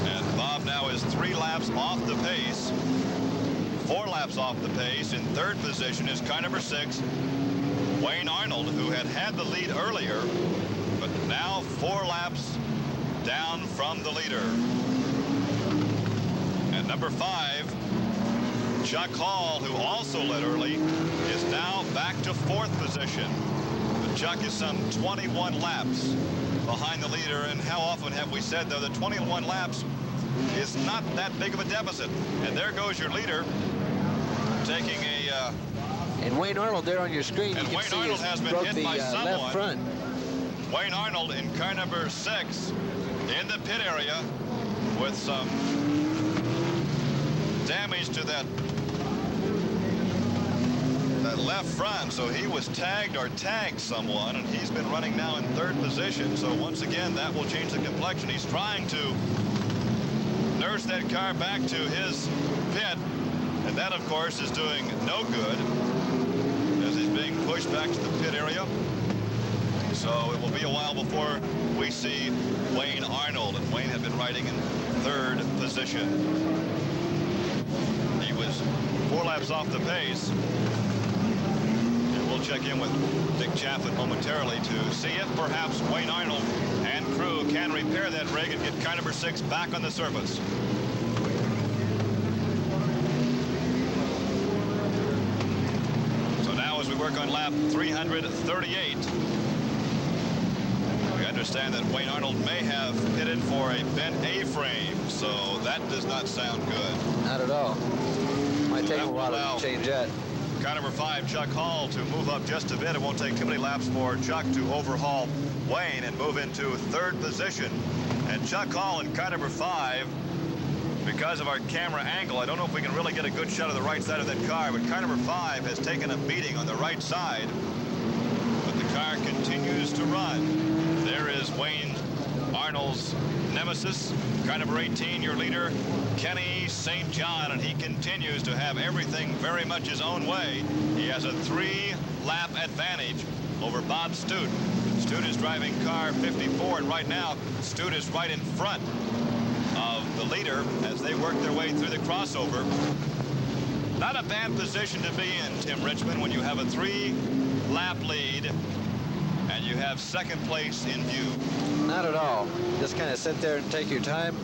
And Bob now is 3 laps off the pace. 4 laps off the pace. In 3rd position is car number 6, Wayne Arnold, who had the lead earlier, but now 4 laps down from the leader. And number 5, Chuck Hall, who also led early, is now back to 4th position. The Chuck is some 21 laps behind the leader, and how often have we said, though, that 21 laps is not that big of a deficit. And there goes your leader taking a... and Wayne Arnold there on your screen, you and can Wayne see Arnold has has been broke hit the by someone. left front. Wayne Arnold in car number 6 in the pit area with some damage to that left front. So he was tagged or tagged someone, and he's been running now in 3rd position. So once again, that will change the complexion. He's trying to nurse that car back to his pit, and that, of course, is doing no good as he's being pushed back to the pit area. So it will be a while before we see Wayne Arnold, and Wayne had been riding in 3rd position. He was 4 laps off the pace. And we'll check in with Dick Chaffin momentarily to see if perhaps Wayne Arnold and crew can repair that rig and get car number 6 back on the surface. So now as we work on lap 338, we understand that Wayne Arnold may have pitted for a bent A-frame, so that does not sound good. Not at all. Might take a while allow to change that. Car number 5, Chuck Hall, to move up just a bit. It won't take too many laps for Chuck to overhaul Wayne and move into 3rd position. And Chuck Hall in car number 5, because of our camera angle, I don't know if we can really get a good shot of the right side of that car, but car number 5 has taken a beating on the right side. But the car continues to run. There is Wayne Arnold's nemesis, car number 18, your leader, Kenny St. John, and he continues to have everything very much his own way. He has a 3-lap advantage over Bob Stute. Stute is driving car 54, and right now, Stute is right in front of the leader as they work their way through the crossover. Not a bad position to be in, Tim Richmond, when you have a 3-lap lead and you have 2nd place in view. Not at all. Just kind of sit there and take your time,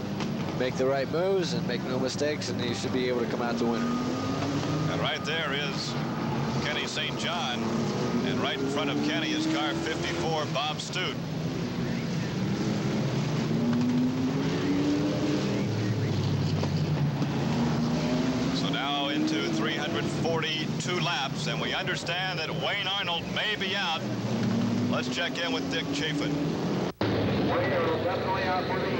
make the right moves, and make no mistakes, and you should be able to come out the winner. And right there is Kenny St. John, and right in front of Kenny is car 54, Bob Stute. So now into 342 laps, and we understand that Wayne Arnold may be out. Let's check in with Dick Chaffin.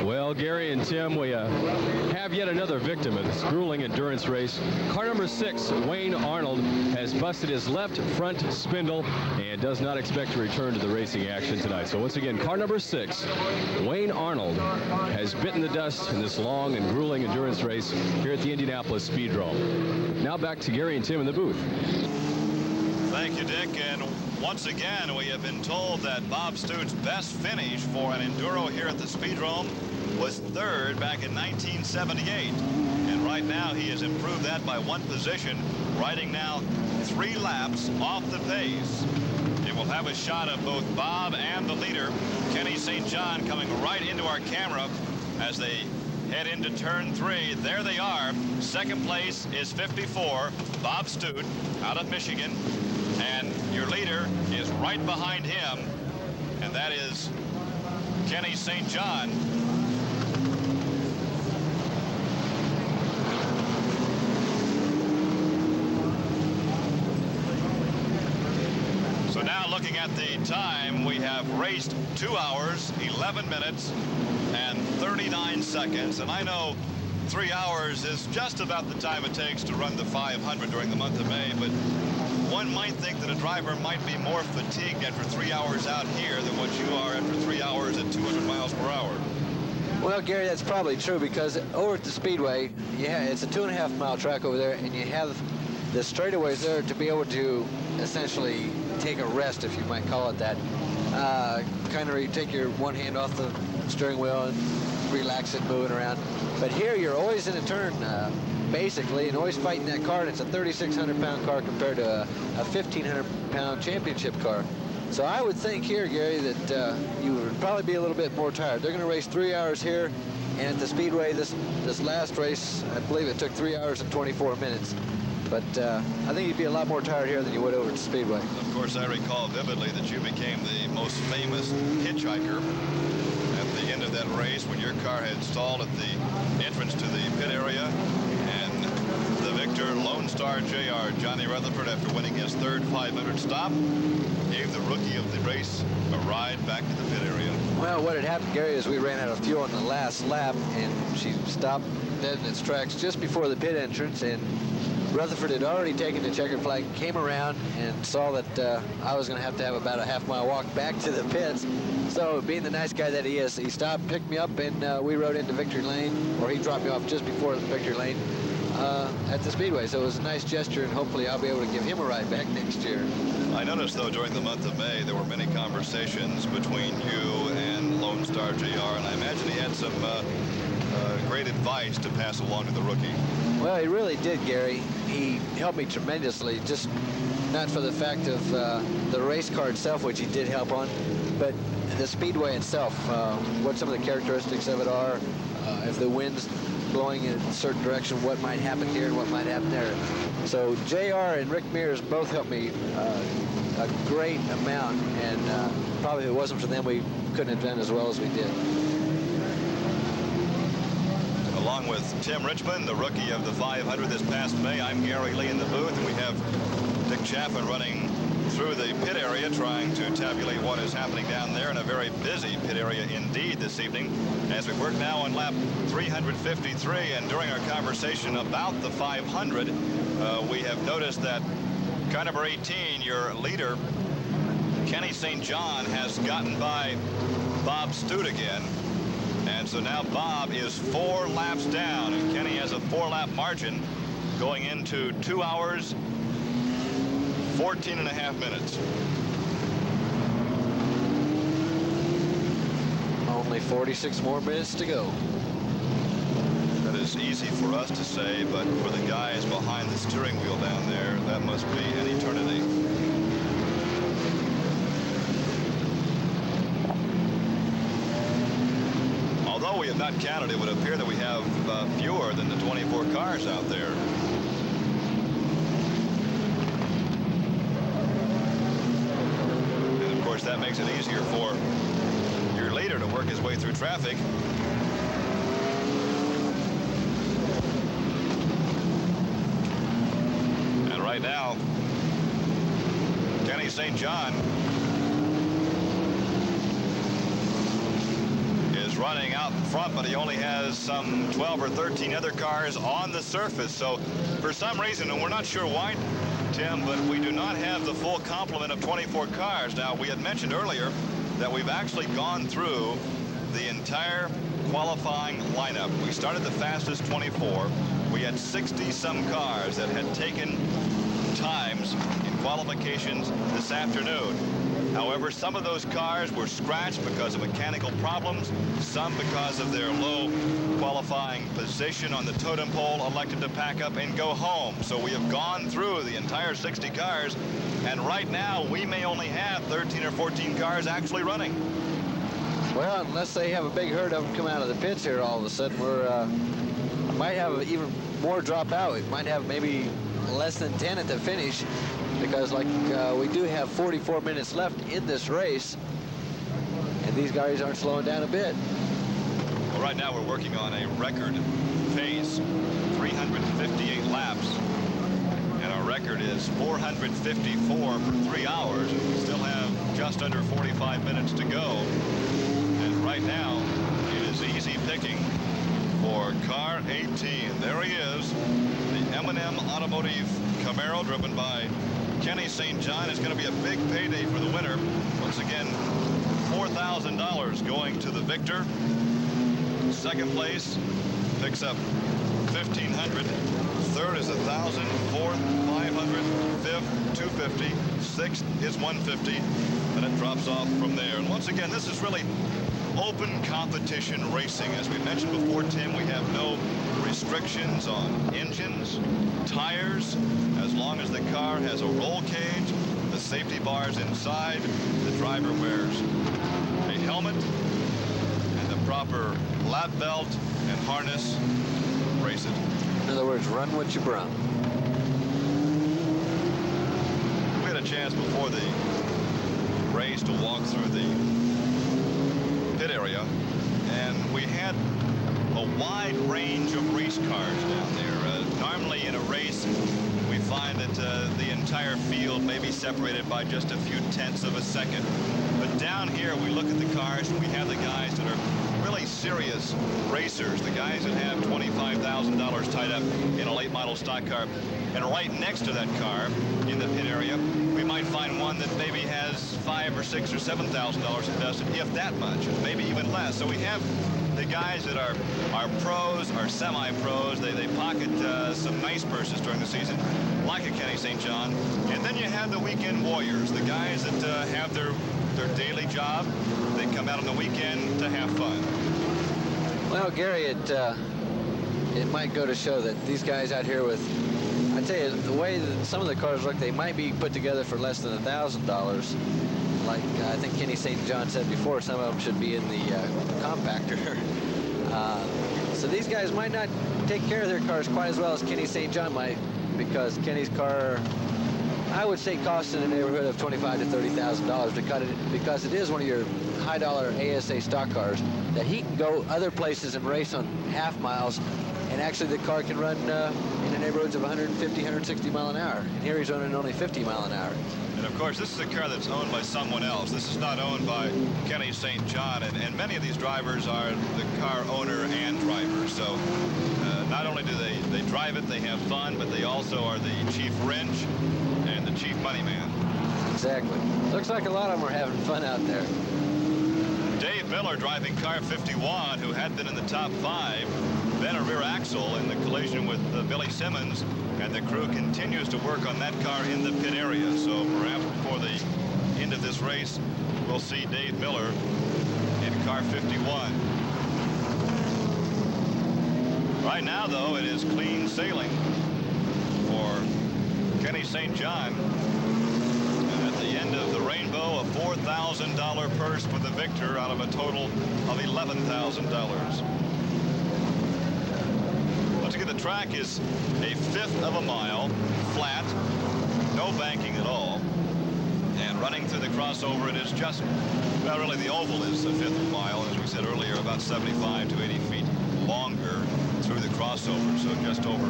Well, Gary and Tim, we have yet another victim of this grueling endurance race. Car number 6, Wayne Arnold, has busted his left front spindle and does not expect to return to the racing action tonight. So once again, car number 6, Wayne Arnold, has bitten the dust in this long and grueling endurance race here at the Indianapolis Speedrome. Now back to Gary and Tim in the booth. Thank you, Dick. And once again, we have been told that Bob Stute's best finish for an enduro here at the Speedrome was 3rd back in 1978. And right now, he has improved that by 1 position, riding now 3 laps off the pace. It will have a shot of both Bob and the leader, Kenny St. John, coming right into our camera as they head into turn 3. There they are. 2nd place is 54, Bob Stute, out of Michigan. And your leader is right behind him, and that is Kenny St. John. So now looking at the time, we have raced 2 hours, 11 minutes, and 39 seconds. And I know 3 hours is just about the time it takes to run the 500 during the month of May, but one might think that a driver might be more fatigued after 3 hours out here than what you are after 3 hours at 200 miles per hour. Well, Gary, that's probably true, because over at the Speedway, it's a 2.5 mile track over there, and you have the straightaways there to be able to essentially take a rest, if you might call it that. Kind of you take your one hand off the steering wheel and relax it moving around. But here you're always in a turn, basically, and always fighting that car, and it's a 3,600-pound car compared to a 1,500-pound championship car. So I would think here, Gary, that you would probably be a little bit more tired. They're going to race 3 hours here, and at the Speedway, this last race, I believe it took 3 hours and 24 minutes. But I think you'd be a lot more tired here than you would over at the Speedway. Of course, I recall vividly that you became the most famous hitchhiker at the end of that race when your car had stalled at the entrance to the pit area, and the victor, Lone Star JR, Johnny Rutherford, after winning his third 500 stop, gave the rookie of the race a ride back to the pit area. Well, what had happened, Gary, is we ran out of fuel on the last lap, and she stopped dead in its tracks just before the pit entrance, and Rutherford had already taken the checkered flag, came around, and saw that I was going to have about a half-mile walk back to the pits. So, being the nice guy that he is, he stopped, picked me up, and we rode into victory lane, or he dropped me off just before the victory lane at the Speedway. So it was a nice gesture, and hopefully I'll be able to give him a ride back next year. I noticed, though, during the month of May, there were many conversations between you and Lone Star JR, and I imagine he had some great advice to pass along to the rookie. Well, he really did, Gary. He helped me tremendously, just not for the fact of the race car itself, which he did help on, but the Speedway itself, what some of the characteristics of it are, if the wind's blowing in a certain direction, what might happen here and what might happen there. So JR and Rick Mears both helped me a great amount, and probably if it wasn't for them, we couldn't have done as well as we did. Along with Tim Richmond, the rookie of the 500 this past May, I'm Gary Lee in the booth, and we have Dick Chaffin running through the pit area trying to tabulate what is happening down there in a very busy pit area indeed this evening as we work now on lap 353. And during our conversation about the 500, we have noticed that car number 18, your leader, Kenny St. John, has gotten by Bob Stute again. And so now Bob is 4 laps down, and Kenny has a 4-lap margin going into 2 hours, 14.5 minutes. Only 46 more minutes to go. That is easy for us to say, but for the guys behind the steering wheel down there, that must be an eternity. Although we have not counted, it would appear that we have fewer than the 24 cars out there. And of course, that makes it easier for your leader to work his way through traffic. And right now, Kenny St. John running out in front, but he only has some 12 or 13 other cars on the surface. So for some reason, and we're not sure why, Tim, but we do not have the full complement of 24 cars. Now, we had mentioned earlier that we've actually gone through the entire qualifying lineup. We started the fastest 24. We had 60-some cars that had taken times in qualifications this afternoon. However, some of those cars were scratched because of mechanical problems, some because of their low qualifying position on the totem pole, elected to pack up and go home. So we have gone through the entire 60 cars, and right now we may only have 13 or 14 cars actually running. Well, unless they have a big herd of them come out of the pits here all of a sudden, we're might have even more drop out. We might have maybe less than 10 at the finish, because we do have 44 minutes left in this race, and these guys aren't slowing down a bit. Well, right now we're working on a record pace, 358 laps, and our record is 454 for 3 hours. We still have just under 45 minutes to go, and right now it is easy picking for car 18. There he is, the M&M Automotive Camaro, driven by Kenny St. John. Is going to be a big payday for the winner. Once again, $4,000 going to the victor. Second place picks up $1,500. Third is $1,000. Fourth, $500. Fifth, $250. Sixth is $150. And it drops off from there. And once again, this is really open competition racing. As we mentioned before, Tim, we have no restrictions on engines, tires, as long as the car has a roll cage, the safety bars inside, the driver wears a helmet, and the proper lap belt and harness, race it. In other words, run what you brung. chance before the race to walk through the pit area, and we had a wide range of race cars down there. Normally in a race, we find that the entire field may be separated by just a few tenths of a second. But down here, we look at the cars, and we have the guys that are really serious racers, the guys that have $25,000 tied up in a late model stock car. And right next to that car in the pit area, we might find one that maybe has $5,000 or $6,000 or $7,000 invested, if that much, maybe even less. So we have the guys that are pros, are semi-pros. They pocket some nice purses during the season, like a Kenny St. John. And then you have the weekend warriors, the guys that have their daily job. They come out on the weekend to have fun. Well, Gary, it might go to show that these guys out here with, I tell you, the way that some of the cars look, they might be put together for less than $1,000. Like I think Kenny St. John said before, some of them should be in the compactor. So these guys might not take care of their cars quite as well as Kenny St. John might, because Kenny's car, I would say, costs in the neighborhood of $25,000 to $30,000 because it is one of your high-dollar ASA stock cars that he can go other places and race on half miles, and actually the car can run in the neighborhoods of 150, 160 mile an hour. And here he's running only 50 mile an hour. And of course, this is a car that's owned by someone else. This is not owned by Kenny St. John, and many of these drivers are the car owner and driver. So not only do they drive it, they have fun, but they also are the chief wrench and the chief money man. Exactly. Looks like a lot of them are having fun out there. Dave Miller driving car 51, who had been in the top 5, then a rear axle in the collision with Billy Simmons, and the crew continues to work on that car in the pit area. So perhaps before the end of this race, we'll see Dave Miller in car 51. Right now, though, it is clean sailing for Kenny St. John. And at the end of the rainbow, a $4,000 purse for the victor out of a total of $11,000. Once again, the track is a 1/5 of a mile, flat, no banking at all. And running through the crossover, it is just, well, really the oval is a 1/5 of a mile, as we said earlier, about 75 to 80 feet longer through the crossover. So just over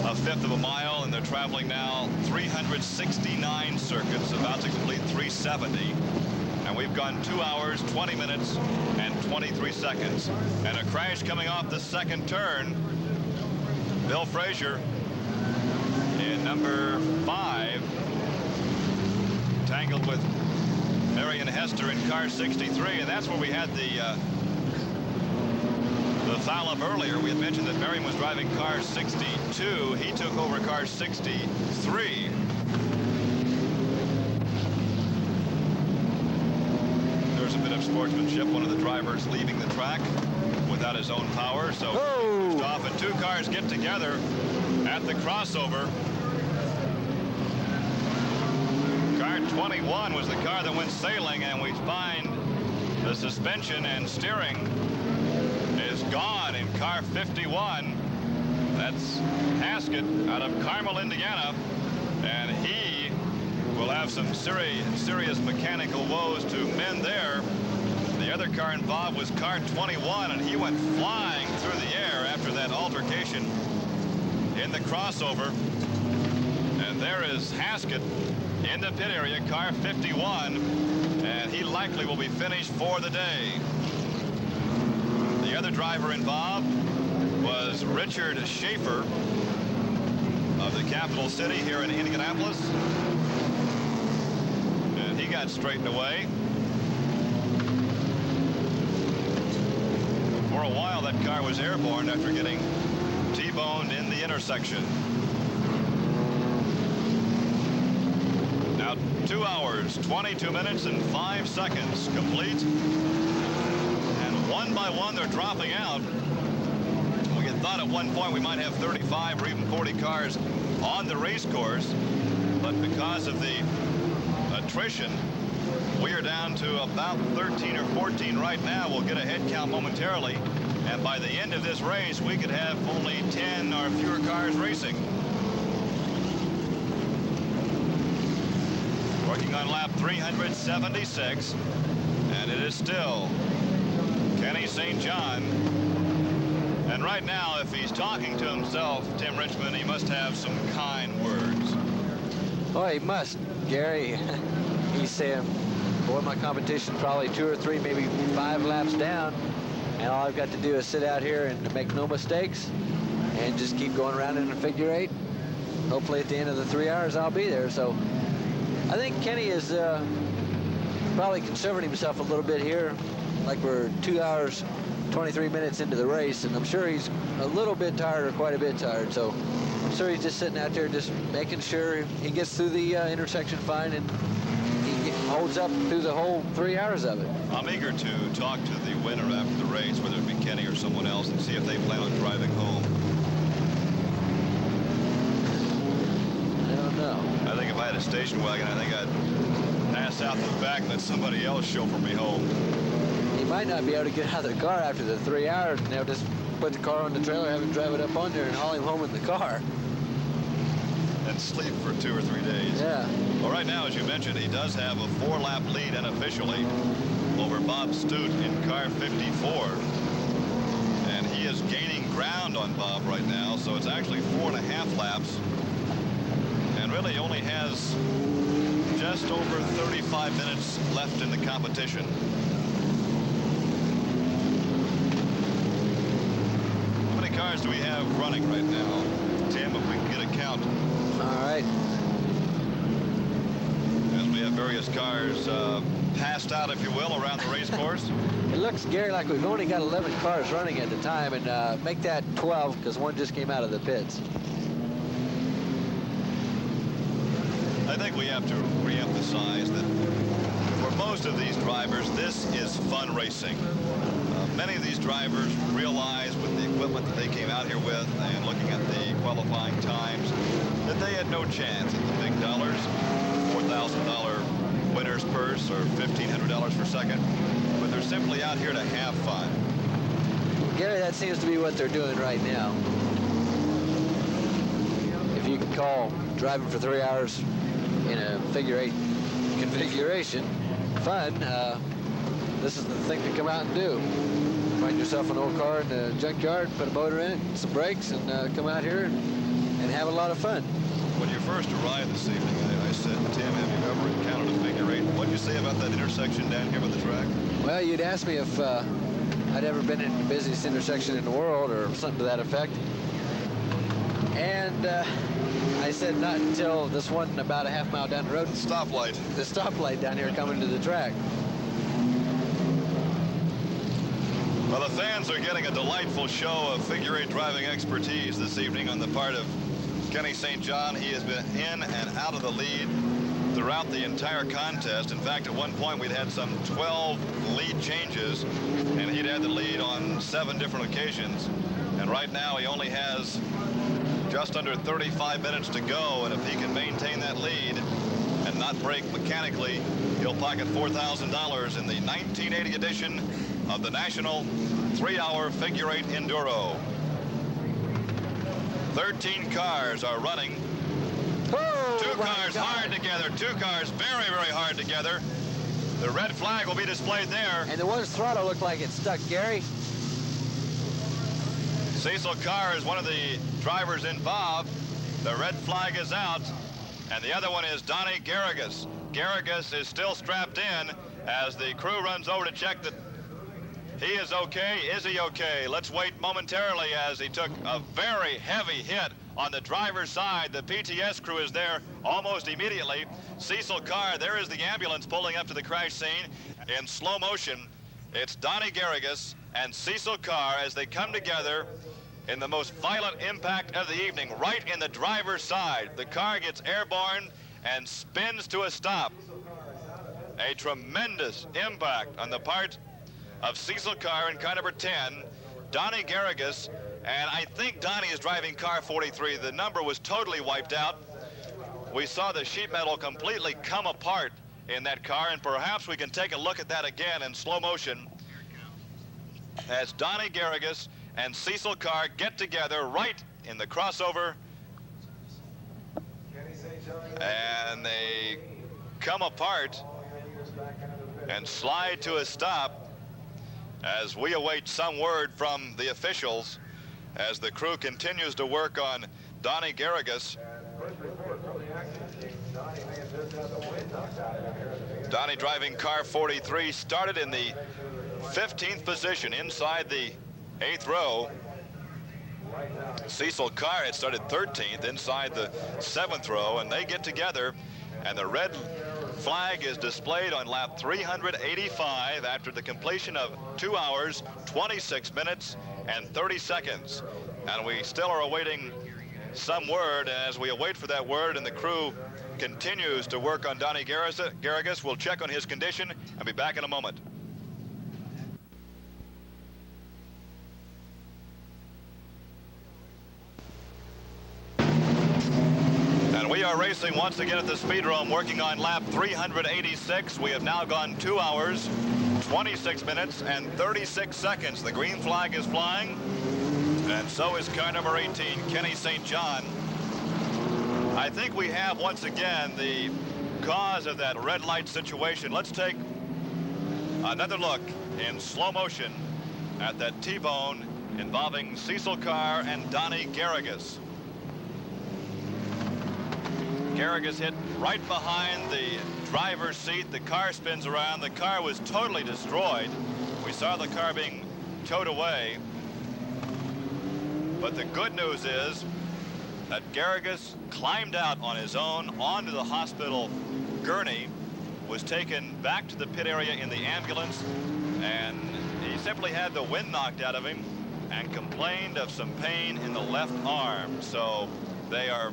a 1/5 of a mile, and they're traveling now 369 circuits, about to complete 370. And we've gone 2 hours, 20 minutes, and 23 seconds. And a crash coming off the second turn. Bill Frazier in number 5, tangled with Marion Hester in car 63, and that's where we had the foul up earlier. We had mentioned that Marion was driving car 62. He took over car 63. There's a bit of sportsmanship. One of the drivers leaving the track without his own power, so pushed off, and 2 cars get together at the crossover. Car 21 was the car that went sailing, and we find the suspension and steering is gone in car 51. That's Haskett out of Carmel, Indiana, and he will have some serious mechanical woes to mend there. The other car involved was car 21, and he went flying through the air after that altercation in the crossover. And there is Haskett in the pit area, car 51, and he likely will be finished for the day. The other driver involved was Richard Schaefer of the capital city here in Indianapolis, and he got straightened away. For a while, that car was airborne after getting T-boned in the intersection. Now 2 hours, 22 minutes, and 5 seconds complete. And one by one, they're dropping out. We had thought at one point we might have 35 or even 40 cars on the race course, but because of the attrition, we are down to about 13 or 14 right now. We'll get a head count momentarily, and by the end of this race, we could have only 10 or fewer cars racing. working on lap 376, and it is still Kenny St. John. And right now, if he's talking to himself, Tim Richmond, he must have some kind words. Oh, he must, Gary. He's saying, boy, my competition probably 2 or 3, maybe 5 laps down, and all I've got to do is sit out here and make no mistakes and just keep going around in a figure 8. Hopefully at the end of the 3 hours I'll be there. So I think Kenny is probably conserving himself a little bit here, like we're 2 hours 23 minutes into the race, and I'm sure he's a little bit tired, or quite a bit tired. So I'm sure he's just sitting out there just making sure he gets through the intersection fine, and he holds up through the whole 3 hours of it. I'm eager to talk to the winner after the race, whether it be Kenny or someone else, and see if they plan on driving home. I don't know. I think if I had a station wagon, I think I'd pass out the back and let somebody else chauffeur me home. He might not be able to get out of the car after the 3 hours, and they'll just put the car on the trailer, have him drive it up on there, and haul him home in the car. And sleep for 2 or 3 days. Yeah. Well, right now, as you mentioned, he does have a 4-lap lead unofficially over Bob Stute in car 54. And he is gaining ground on Bob right now, so it's actually 4.5 laps. And really only has just over 35 minutes left in the competition. How many cars do we have running right now, Tim, if we can get a count? All right. As we have various cars passed out, if you will, around the race course. It looks, Gary, like we've only got 11 cars running at the time, and make that 12 because one just came out of the pits. I think we have to re-emphasize that for most of these drivers, this is fun racing. Many of these drivers realize with the equipment that they came out here with and looking at the qualifying times that they had no chance at the big dollars, $4,000 winner's purse or $1,500 per second, but they're simply out here to have fun. Gary, that seems to be what they're doing right now. If you can call driving for 3 hours in a figure 8 configuration fun, this is the thing to come out and do. Find yourself an old car in the junkyard, put a motor in it, some brakes, and come out here and have a lot of fun. When you first arrived this evening, I said, Tim, have you ever encountered a figure 8? What did you say about that intersection down here by the track? Well, you'd asked me if I'd ever been in the busiest intersection in the world or something to that effect. And I said not until this one about a half mile down the road. Stoplight. The stoplight down here coming to the track. Well, the fans are getting a delightful show of figure 8 driving expertise this evening on the part of Kenny St. John. He has been in and out of the lead throughout the entire contest. In fact, at one point we'd had some 12 lead changes, and he'd had the lead on 7 different occasions. And right now he only has just under 35 minutes to go, and if he can maintain that lead and not break mechanically, he'll pocket $4,000 in the 1980 edition of the National 3-Hour Figure 8 Enduro. 13 cars are running. Oh, 2 cars hard together. 2 cars very, very hard together. The red flag will be displayed there. And the one's throttle looked like it stuck, Gary. Cecil Carr is one of the drivers involved. The red flag is out, and the other one is Donnie Garrigus. Garrigus is still strapped in as the crew runs over to check that he is okay. Is he okay? Let's wait momentarily as he took a very heavy hit on the driver's side. The PTS crew is there almost immediately. Cecil Carr, there is the ambulance pulling up to the crash scene. In slow motion, it's Donnie Garrigus and Cecil Carr as they come together in the most violent impact of the evening, right in the driver's side. The car gets airborne and spins to a stop. A tremendous impact on the part of Cecil Carr in car number 10, Donnie Garrigus, and I think Donnie is driving car 43. The number was totally wiped out. We saw the sheet metal completely come apart in that car, and perhaps we can take a look at that again in slow motion as Donnie Garrigus and Cecil Carr get together right in the crossover, and they come apart and slide to a stop as we await some word from the officials as the crew continues to work on Donnie Garrigus. Donnie driving car 43 started in the 15th position inside the 8th row. Cecil Carr had started 13th inside the 7th row, and they get together, and the red flag is displayed on lap 385 after the completion of 2 hours, 26 minutes, and 30 seconds. And we still are awaiting some word. As we await for that word and the crew continues to work on Donnie Garrigus, we'll check on his condition and be back in a moment. We are racing once again at the Speedrome, working on lap 386. We have now gone 2 hours, 26 minutes, and 36 seconds. The green flag is flying, and so is car number 18, Kenny St. John. I think we have, once again, the cause of that red light situation. Let's take another look in slow motion at that T-bone involving Cecil Carr and Donnie Garrigus. Garrigus hit right behind the driver's seat. The car spins around. The car was totally destroyed. We saw the car being towed away. But the good news is that Garrigus climbed out on his own onto the hospital gurney, was taken back to the pit area in the ambulance, and he simply had the wind knocked out of him and complained of some pain in the left arm. So they are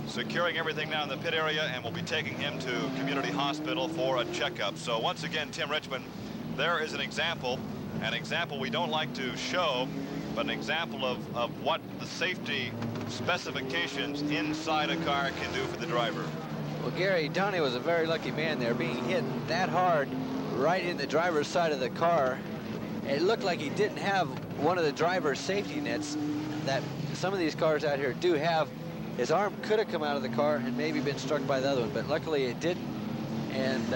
securing everything now in the pit area, and we'll be taking him to Community Hospital for a checkup. So once again, Tim Richmond, there is an example we don't like to show, but an example of what the safety specifications inside a car can do for the driver. Well, Gary, Donnie was a very lucky man there, being hit that hard right in the driver's side of the car. It looked like he didn't have one of the driver's safety nets that some of these cars out here do have. His arm could have come out of the car and maybe been struck by the other one, but luckily it didn't. And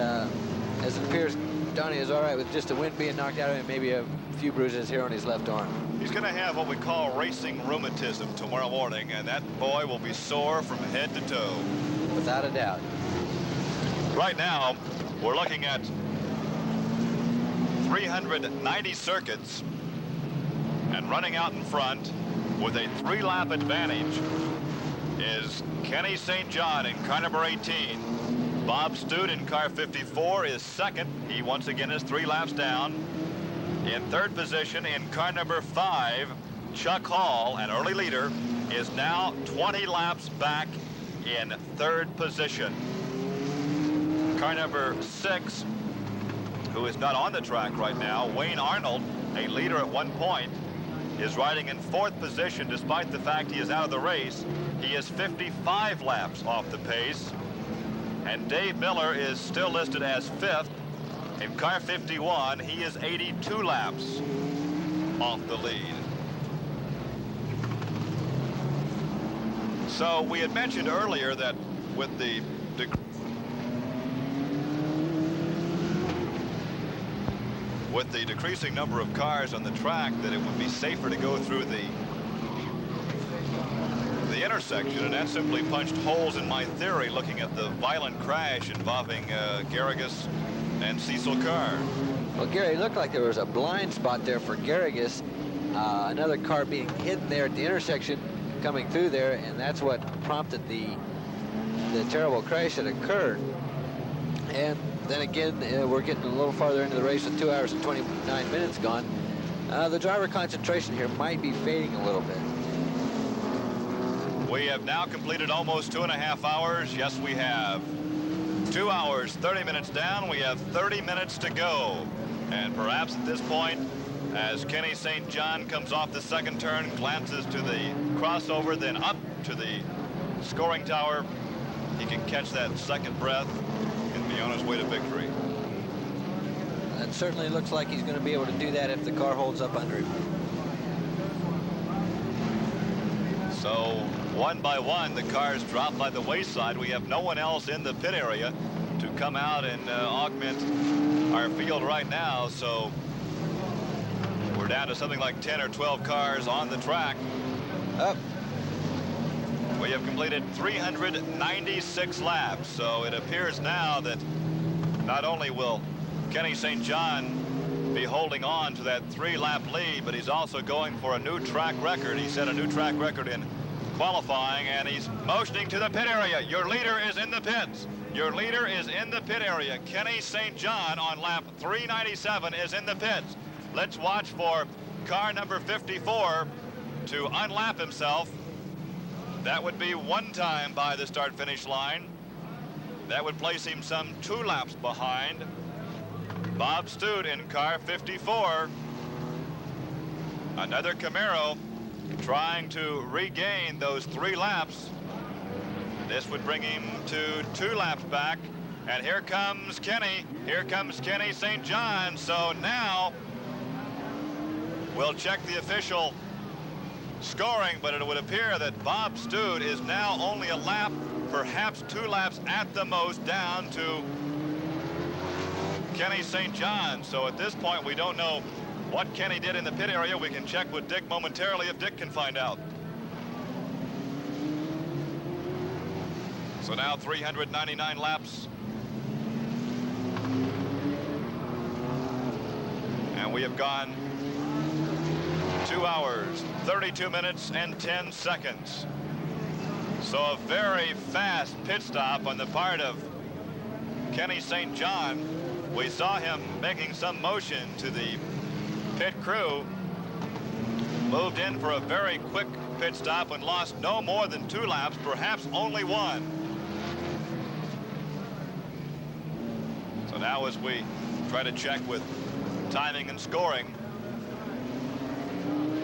as it appears, Donnie is all right with just the wind being knocked out of him and maybe a few bruises here on his left arm. He's going to have what we call racing rheumatism tomorrow morning, and that boy will be sore from head to toe. Without a doubt. Right now, we're looking at 390 circuits, and running out in front with a 3-lap advantage is Kenny St. John in car number 18. Bob Stute in car 54 is second. He once again is 3 laps down. In third position in car number 5, Chuck Hall, an early leader, is now 20 laps back in third position. Car number 6, who is not on the track right now, Wayne Arnold, a leader at one point, is riding in 4th position despite the fact he is out of the race. He is 55 laps off the pace. And Dave Miller is still listed as 5th. In car 51, he is 82 laps off the lead. So we had mentioned earlier that with the decreasing number of cars on the track, that it would be safer to go through the intersection, and that simply punched holes in my theory looking at the violent crash involving Garrigus and Cecil Carr. Well, Gary, it looked like there was a blind spot there for Garrigus. Another car being hidden there at the intersection coming through there, and that's what prompted the terrible crash that occurred. And then again, we're getting a little farther into the race with 2 hours and 29 minutes gone. The driver concentration here might be fading a little bit. We have now completed almost 2.5 hours. Yes, we have. 2 hours, 30 minutes down. We have 30 minutes to go. And perhaps at this point, as Kenny St. John comes off the second turn, glances to the crossover, then up to the scoring tower, he can catch that second breath and be on his way to victory. It certainly looks like he's going to be able to do that if the car holds up under him. So one by one, the cars drop by the wayside. We have no one else in the pit area to come out and augment our field right now. So we're down to something like 10 or 12 cars on the track. Up. We have completed 396 laps, so it appears now that not only will Kenny St. John be holding on to that 3-lap lead, but he's also going for a new track record. He set a new track record in qualifying, and he's motioning to the pit area. Your leader is in the pits. Your leader is in the pit area. Kenny St. John on lap 397 is in the pits. Let's watch for car number 54 to unlap himself. That would be 1 time by the start-finish line. That would place him some 2 laps behind Bob Stute in car 54. Another Camaro trying to regain those 3 laps. This would bring him to 2 laps back. And here comes Kenny. Here comes Kenny St. John. So now we'll check the official scoring, but it would appear that Bob Stute is now only a lap, perhaps 2 laps at the most, down to Kenny St. John. So at this point, we don't know what Kenny did in the pit area. We can check with Dick momentarily if Dick can find out. So now 399 laps. And we have gone 2 hours, 32 minutes, and 10 seconds. So a very fast pit stop on the part of Kenny St. John. We saw him making some motion to the pit crew. Moved in for a very quick pit stop and lost no more than 2 laps, perhaps only 1. So now as we try to check with timing and scoring,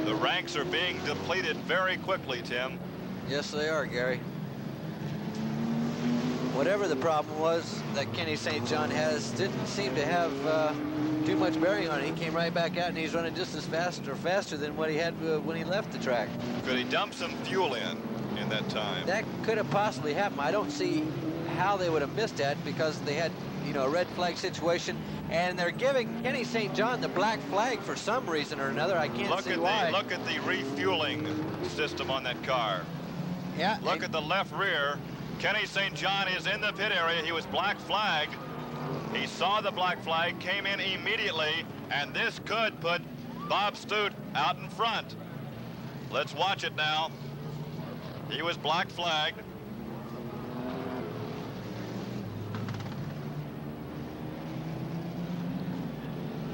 the ranks are being depleted very quickly, Tim. Yes, they are, Gary. Whatever the problem was that Kenny St. John has didn't seem to have too much bearing on it. He came right back out and he's running just as fast or faster than what he had when he left the track. Could he dump some fuel in that time? That could have possibly happened. I don't see how they would have missed that because they had, you know, a red flag situation, and they're giving Kenny St. John the black flag for some reason or another. I can't see why. Look at the refueling system on that car. Yeah. Look at the left rear. Kenny St. John is in the pit area. He was black flagged. He saw the black flag, came in immediately, and this could put Bob Stute out in front. Let's watch it now. He was black flagged.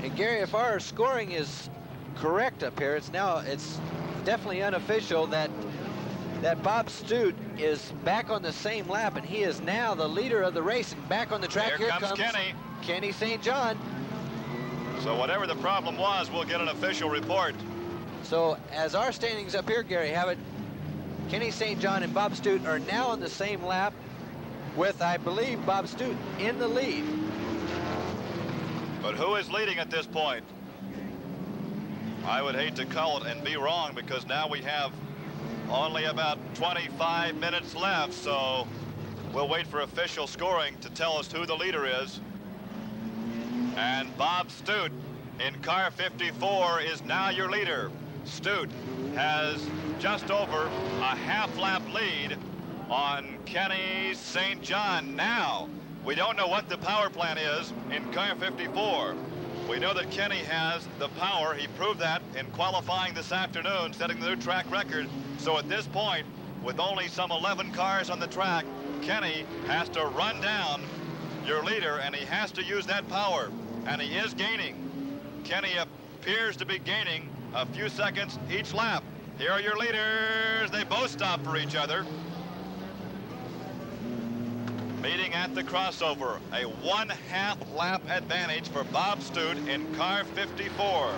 And Gary, if our scoring is correct up here, it's definitely unofficial that Bob Stute is back on the same lap, and he is now the leader of the race and back on the track. Here comes Kenny St. John. So whatever the problem was, we'll get an official report. So as our standings up here, Gary, have it, Kenny St. John and Bob Stute are now on the same lap with, I believe, Bob Stute in the lead. But who is leading at this point? I would hate to call it and be wrong, because now we have only about 25 minutes left, so we'll wait for official scoring to tell us who the leader is. And Bob Stute in car 54 is now your leader. Stute has just over a half-lap lead on Kenny St. John. Now, we don't know what the power plant is in car 54. We know that Kenny has the power. He proved that in qualifying this afternoon, setting the new track record. So at this point, with only some 11 cars on the track, Kenny has to run down your leader, and he has to use that power, and he is gaining. Kenny appears to be gaining a few seconds each lap. Here are your leaders. They both stop for each other. Meeting at the crossover, a 1/2 lap advantage for Bob Stute in car 54.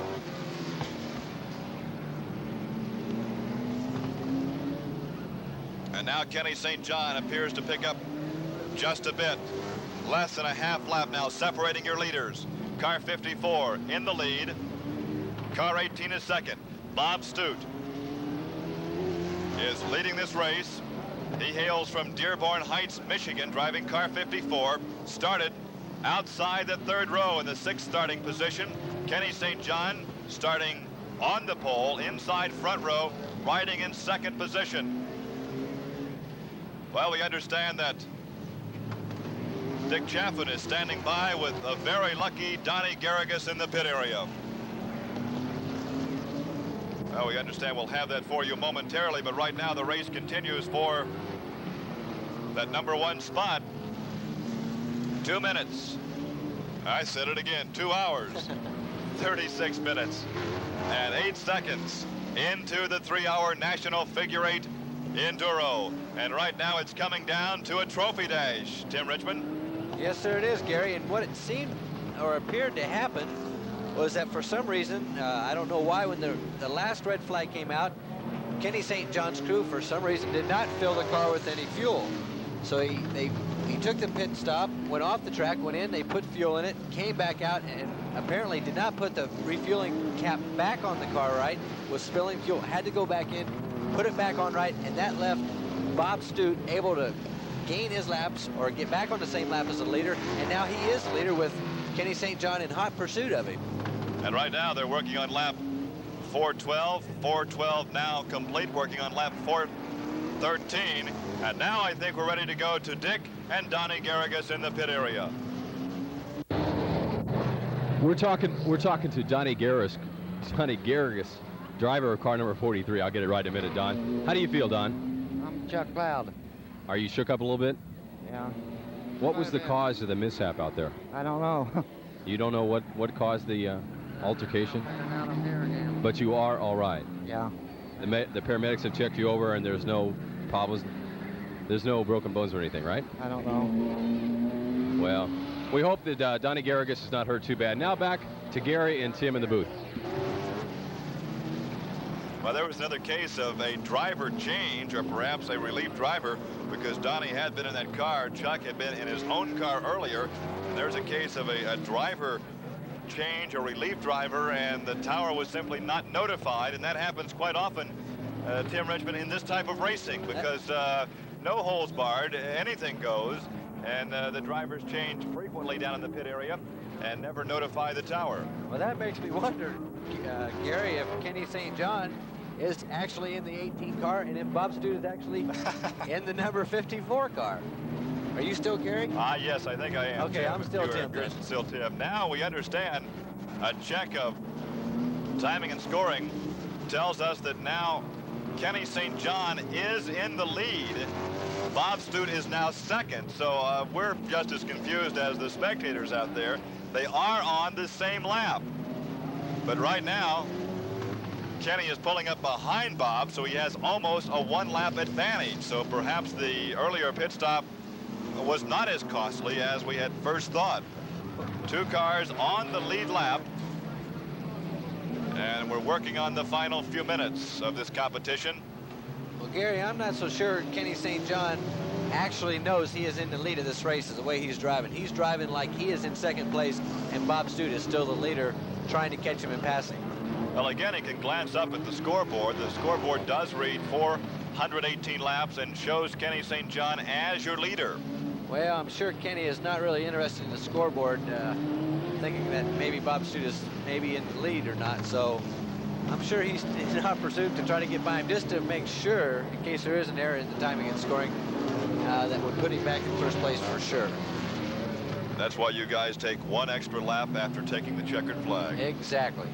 And now Kenny St. John appears to pick up just a bit. Less than a half lap now separating your leaders. Car 54 in the lead. Car 18 is second. Bob Stute is leading this race. He hails from Dearborn Heights, Michigan, driving car 54. Started outside the third row in the sixth starting position. Kenny St. John starting on the pole, inside front row, riding in second position. Well, we understand that Dick Chaffin is standing by with a very lucky Donnie Garrigus in the pit area. Well, we understand we'll have that for you momentarily, but right now the race continues for that #1 spot. 2 minutes. I said it again, 2 hours, 36 minutes, and 8 seconds into the 3-hour National Figure 8 Enduro. And right now it's coming down to a trophy dash. Tim Richmond? Yes, sir, it is, Gary. And what it seemed or appeared to happen was that for some reason, I don't know why, when the last red flag came out, Kenny St. John's crew, for some reason, did not fill the car with any fuel. So he took the pit stop, went off the track, went in, they put fuel in it, came back out, and apparently did not put the refueling cap back on the car right, was spilling fuel, had to go back in, put it back on right, and that left Bob Stute able to gain his laps or get back on the same lap as the leader, and now he is the leader with Kenny St. John in hot pursuit of him. And right now they're working on lap 412. 412 now complete, working on lap 413. And now I think we're ready to go to Dick and Donnie Garrigus in the pit area. We're talking to Donnie Garrigus, driver of car number 43. I'll get it right in a minute, Don. How do you feel, Don? I'm Chuck Cloud. Are you shook up a little bit? Yeah. What was the cause of the mishap out there? I don't know. You don't know what caused the altercation? But you are all right. Yeah. The paramedics have checked you over, and there's no problems. There's no broken bones or anything, right? I don't know. Well, we hope that Donnie Garrigus is not hurt too bad. Now back to Gary and Tim in the booth. Well, there was another case of a driver change, or perhaps a relief driver, because Donnie had been in that car. Chuck had been in his own car earlier. And there's a case of a driver change, a relief driver, and the tower was simply not notified. And that happens quite often, Tim Richmond, in this type of racing, because no holes barred, anything goes. And the drivers change frequently down in the pit area and never notify the tower. Well, that makes me wonder, Gary, if Kenny St. John is actually in the 18 car, and if Bob Stute is actually in the number 54 car. Are you still Gary? Yes, I think I am. Okay, Tim. I'm still Tim. Still Tim. Now we understand a check of timing and scoring tells us that now Kenny St. John is in the lead. Bob Stute is now second, so we're just as confused as the spectators out there. They are on the same lap. But right now, Kenny is pulling up behind Bob, so he has almost a one-lap advantage. So perhaps the earlier pit stop was not as costly as we had first thought. 2 cars on the lead lap, and we're working on the final few minutes of this competition. Well, Gary, I'm not so sure Kenny St. John actually knows he is in the lead of this race is the way he's driving. He's driving like he is in second place, and Bob Stute is still the leader, trying to catch him in passing. Well, again, he can glance up at the scoreboard. The scoreboard does read 418 laps and shows Kenny St. John as your leader. Well, I'm sure Kenny is not really interested in the scoreboard, thinking that maybe Bob Stute is maybe in the lead or not. So I'm sure he's in hot pursuit to try to get by him, just to make sure, in case there is an error in the timing and scoring, that would put him back in first place for sure. That's why you guys take 1 extra lap after taking the checkered flag. Exactly.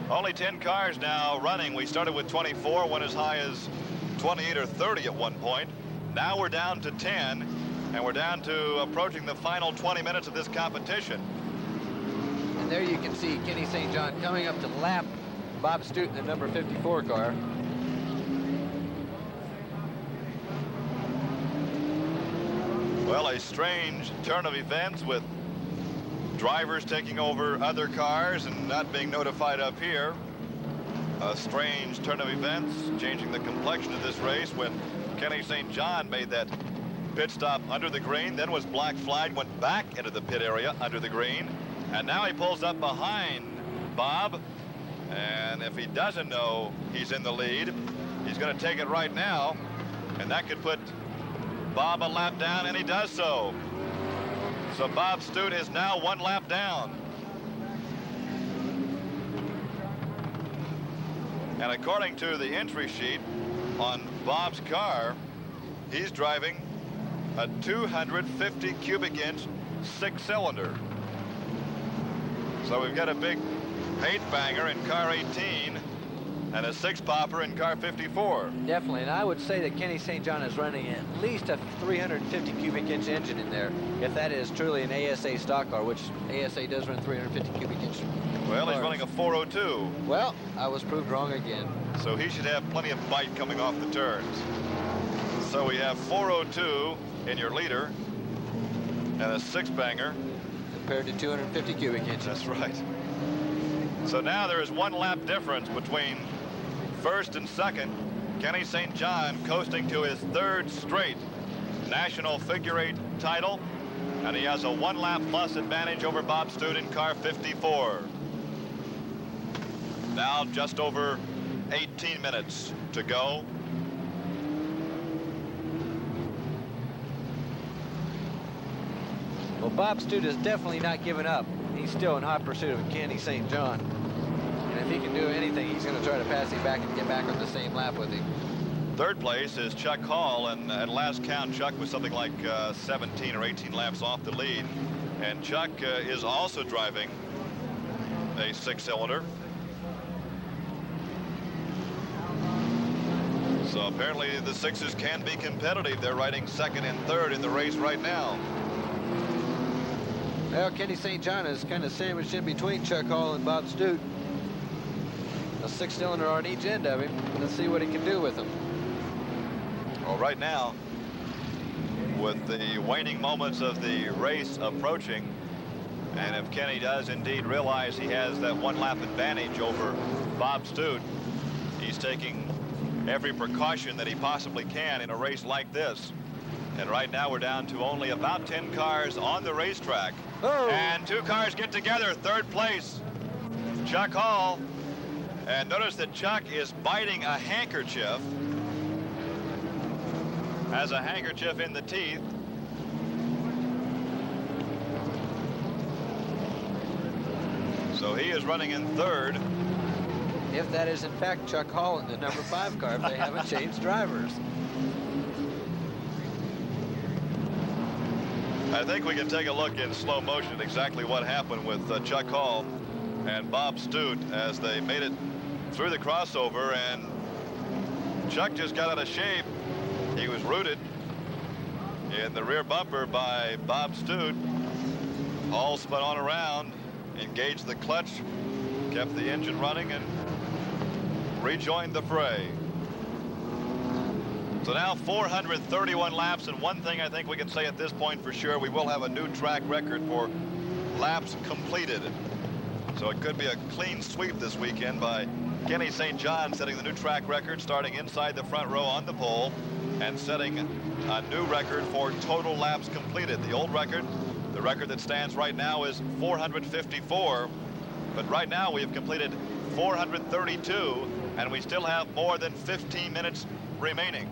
Only 10 cars now running. We started with 24, went as high as 28 or 30 at one point. Now we're down to 10, and we're down to approaching the final 20 minutes of this competition. And there you can see Kenny St. John coming up to lap Bob Stute in the number 54 car. Well, a strange turn of events with drivers taking over other cars and not being notified up here. A strange turn of events, changing the complexion of this race when Kenny St. John made that pit stop under the green, then was black flagged, went back into the pit area under the green, and now he pulls up behind Bob. And if he doesn't know he's in the lead, he's going to take it right now, and that could put Bob a lap down, and he does so. So Bob Stute is now 1 lap down. And according to the entry sheet on Bob's car, he's driving a 250 cubic inch 6-cylinder. So we've got a big 8-banger in car 18 and a 6-popper in car 54. Definitely, and I would say that Kenny St. John is running at least a 350 cubic inch engine in there, if that is truly an ASA stock car, which ASA does run 350 cubic inch. Well, he's running a 402. Well, I was proved wrong again. So he should have plenty of bite coming off the turns. So we have 402 in your leader and a 6-banger. Compared to 250 cubic inches. That's right. So now there is 1 lap difference between first and second. Kenny St. John coasting to his 3rd straight national figure 8 title, and he has a 1 lap plus advantage over Bob Stute in car 54. Now just over 18 minutes to go. Well, Bob Stute is definitely not giving up. He's still in hot pursuit of Kenny St. John. And if he can do anything, he's going to try to pass him back and get back on the same lap with him. 3rd place is Chuck Hall, and at last count, Chuck was something like 17 or 18 laps off the lead. And Chuck is also driving a 6-cylinder. So apparently the 6s can be competitive. They're riding 2nd and 3rd in the race right now. Well, Kenny St. John is kind of sandwiched in between Chuck Hall and Bob Stute. A 6-cylinder on each end of him. Let's see what he can do with them. Well, right now, with the waning moments of the race approaching, and if Kenny does indeed realize he has that 1 lap advantage over Bob Stute, he's taking every precaution that he possibly can in a race like this. And right now we're down to only about 10 cars on the racetrack. Oh. And 2 cars get together. 3rd place, Chuck Hall. And notice that Chuck is biting a handkerchief. Has a handkerchief in the teeth. So he is running in 3rd. If that is in fact Chuck Hall in the number 5 car, if they haven't changed drivers. I think we can take a look in slow motion at exactly what happened with Chuck Hall and Bob Stute as they made it through the crossover, and Chuck just got out of shape. He was rooted in the rear bumper by Bob Stute. Hall spun on around, engaged the clutch, kept the engine running, and rejoined the fray. So now 431 laps, and one thing I think we can say at this point for sure, we will have a new track record for laps completed. So it could be a clean sweep this weekend by Kenny St. John, setting the new track record, starting inside the front row on the pole, and setting a new record for total laps completed. The old record, the record that stands right now, is 454, but right now we have completed 432, and we still have more than 15 minutes remaining.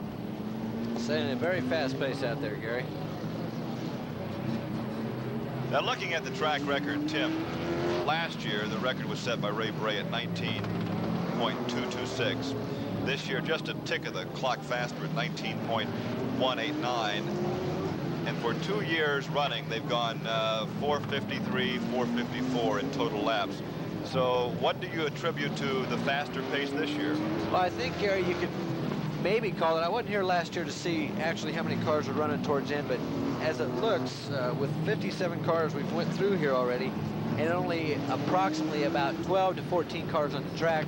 Setting a very fast pace out there, Gary. Now, looking at the track record, Tim, last year the record was set by Ray Bray at 19.226. This year, just a tick of the clock faster at 19.189. And for 2 years running, they've gone 453, 454 in total laps. So what do you attribute to the faster pace this year? Well, I think, Gary, you could maybe call it. I wasn't here last year to see actually how many cars were running towards end, but as it looks, with 57 cars we've went through here already, and only approximately about 12 to 14 cars on the track,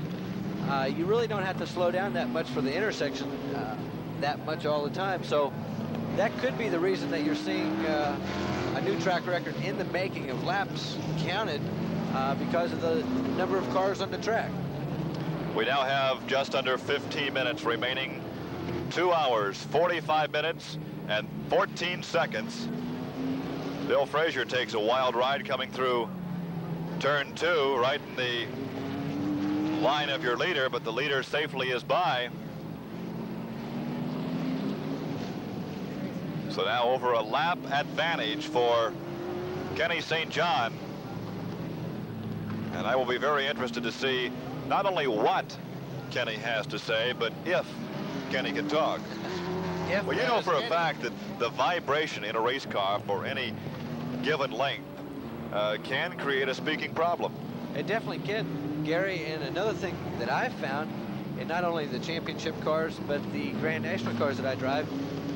you really don't have to slow down that much for the intersection that much all the time. So that could be the reason that you're seeing a new track record in the making of laps counted because of the number of cars on the track. We now have just under 15 minutes remaining. 2 hours, 45 minutes, and 14 seconds. Bill Frazier takes a wild ride coming through turn 2, right in the line of your leader, but the leader safely is by. So now over a lap advantage for Kenny St. John. And I will be very interested to see not only what Kenny has to say, but if Kenny can talk. Well, you know for a fact that the vibration in a race car for any given length can create a speaking problem. It definitely can, Gary. And another thing that I've found in not only the championship cars, but the Grand National cars that I drive,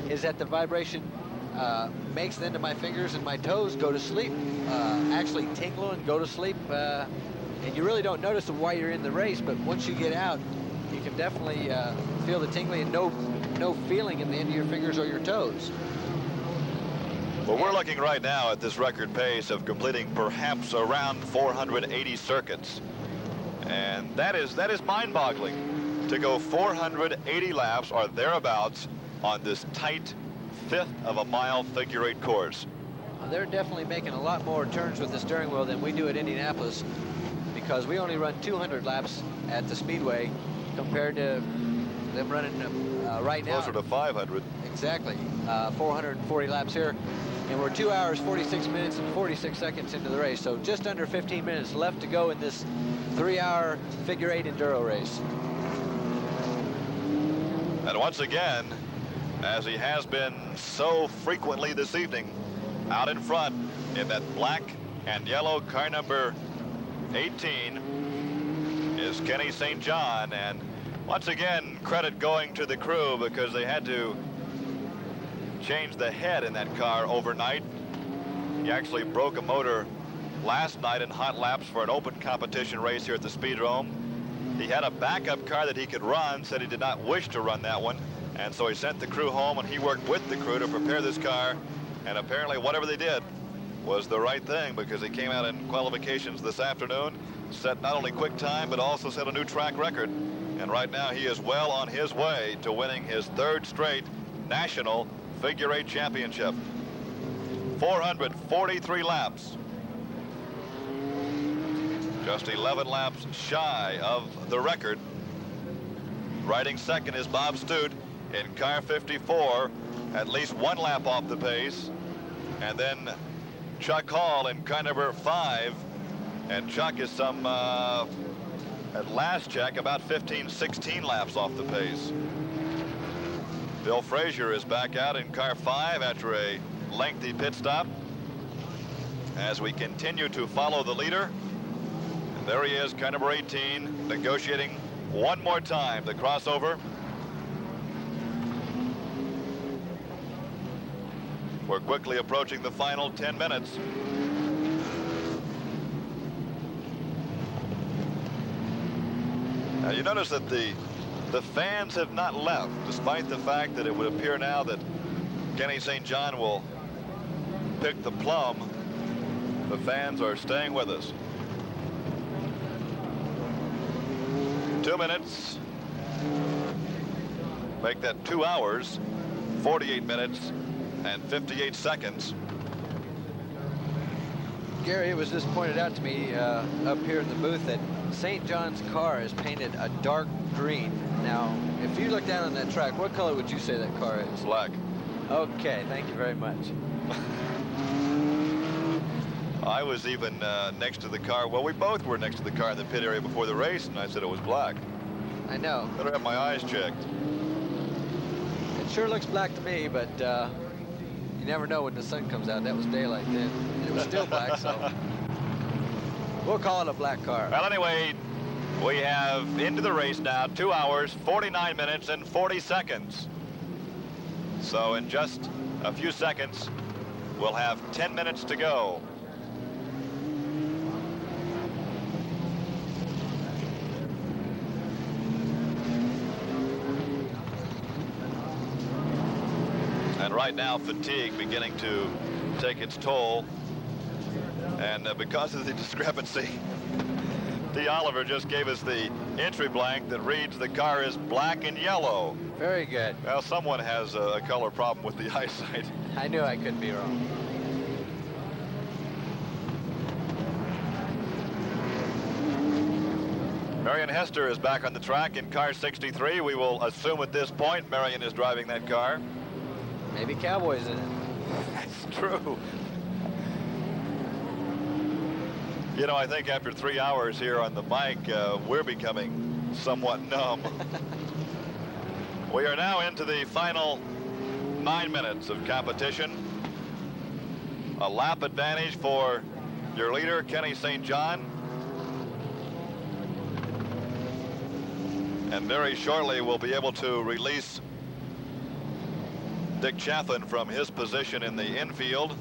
is that the vibration makes the end of my fingers and my toes go to sleep, actually tingle and go to sleep. And you really don't notice it while you're in the race, but once you get out, you can definitely feel the tingling and no feeling in the end of your fingers or your toes. Well, we're looking right now at this record pace of completing perhaps around 480 circuits. And that is mind-boggling to go 480 laps or thereabouts on this tight 1/5 of a mile figure-8 course. They're definitely making a lot more turns with the steering wheel than we do at Indianapolis, because we only run 200 laps at the Speedway compared to them running right now. Closer to 500. Exactly. 440 laps here. And we're 2 hours, 46 minutes, and 46 seconds into the race. So just under 15 minutes left to go in this 3-hour figure-8 enduro race. And once again, as he has been so frequently this evening, out in front in that black and yellow car number 18 is Kenny St. John. And once again, credit going to the crew, because they had to change the head in that car overnight. He actually broke a motor last night in hot laps for an open competition race here at the Speedrome. He had a backup car that he could run, said he did not wish to run that one, and so he sent the crew home, and he worked with the crew to prepare this car. And apparently whatever they did was the right thing, because he came out in qualifications this afternoon, set not only quick time but also set a new track record. And right now he is well on his way to winning his 3rd straight national figure-8 championship. 443 laps. Just 11 laps shy of the record. Riding second is Bob Stute in car 54, at least 1 lap off the pace. And then Chuck Hall in car number 5. And Chuck is some, at last check, about 15, 16 laps off the pace. Bill Frazier is back out in car 5 after a lengthy pit stop. As we continue to follow the leader. And there he is, car number 18, negotiating one more time the crossover. We're quickly approaching the final 10 minutes. Now you notice that the fans have not left, despite the fact that it would appear now that Kenny St. John will pick the plum. The fans are staying with us. 2 minutes. Make that 2 hours, 48 minutes, and 58 seconds. Gary, it was just pointed out to me up here in the booth that St. John's car is painted a dark green. Now, if you look down on that track, what color would you say that car is? Black. Okay, thank you very much. I was even next to the car. Well, we both were next to the car in the pit area before the race, and I said it was black. I know. Better have my eyes checked. It sure looks black to me, but you never know when the sun comes out. That was daylight then, and it was still black, so we'll call it a black car. Well, anyway, we have into the race now 2 hours, 49 minutes, and 40 seconds. So in just a few seconds, we'll have 10 minutes to go. And right now, fatigue beginning to take its toll. And because of the discrepancy, D. Oliver just gave us the entry blank that reads the car is black and yellow. Very good. Well, someone has a color problem with the eyesight. I knew I couldn't be wrong. Marion Hester is back on the track in car 63. We will assume at this point Marion is driving that car. Maybe Cowboys in it. That's true. You know, I think after 3 hours here on the mic, we're becoming somewhat numb. We are now into the final 9 minutes of competition. A lap advantage for your leader, Kenny St. John. And very shortly, we'll be able to release Dick Chaffin from his position in the infield,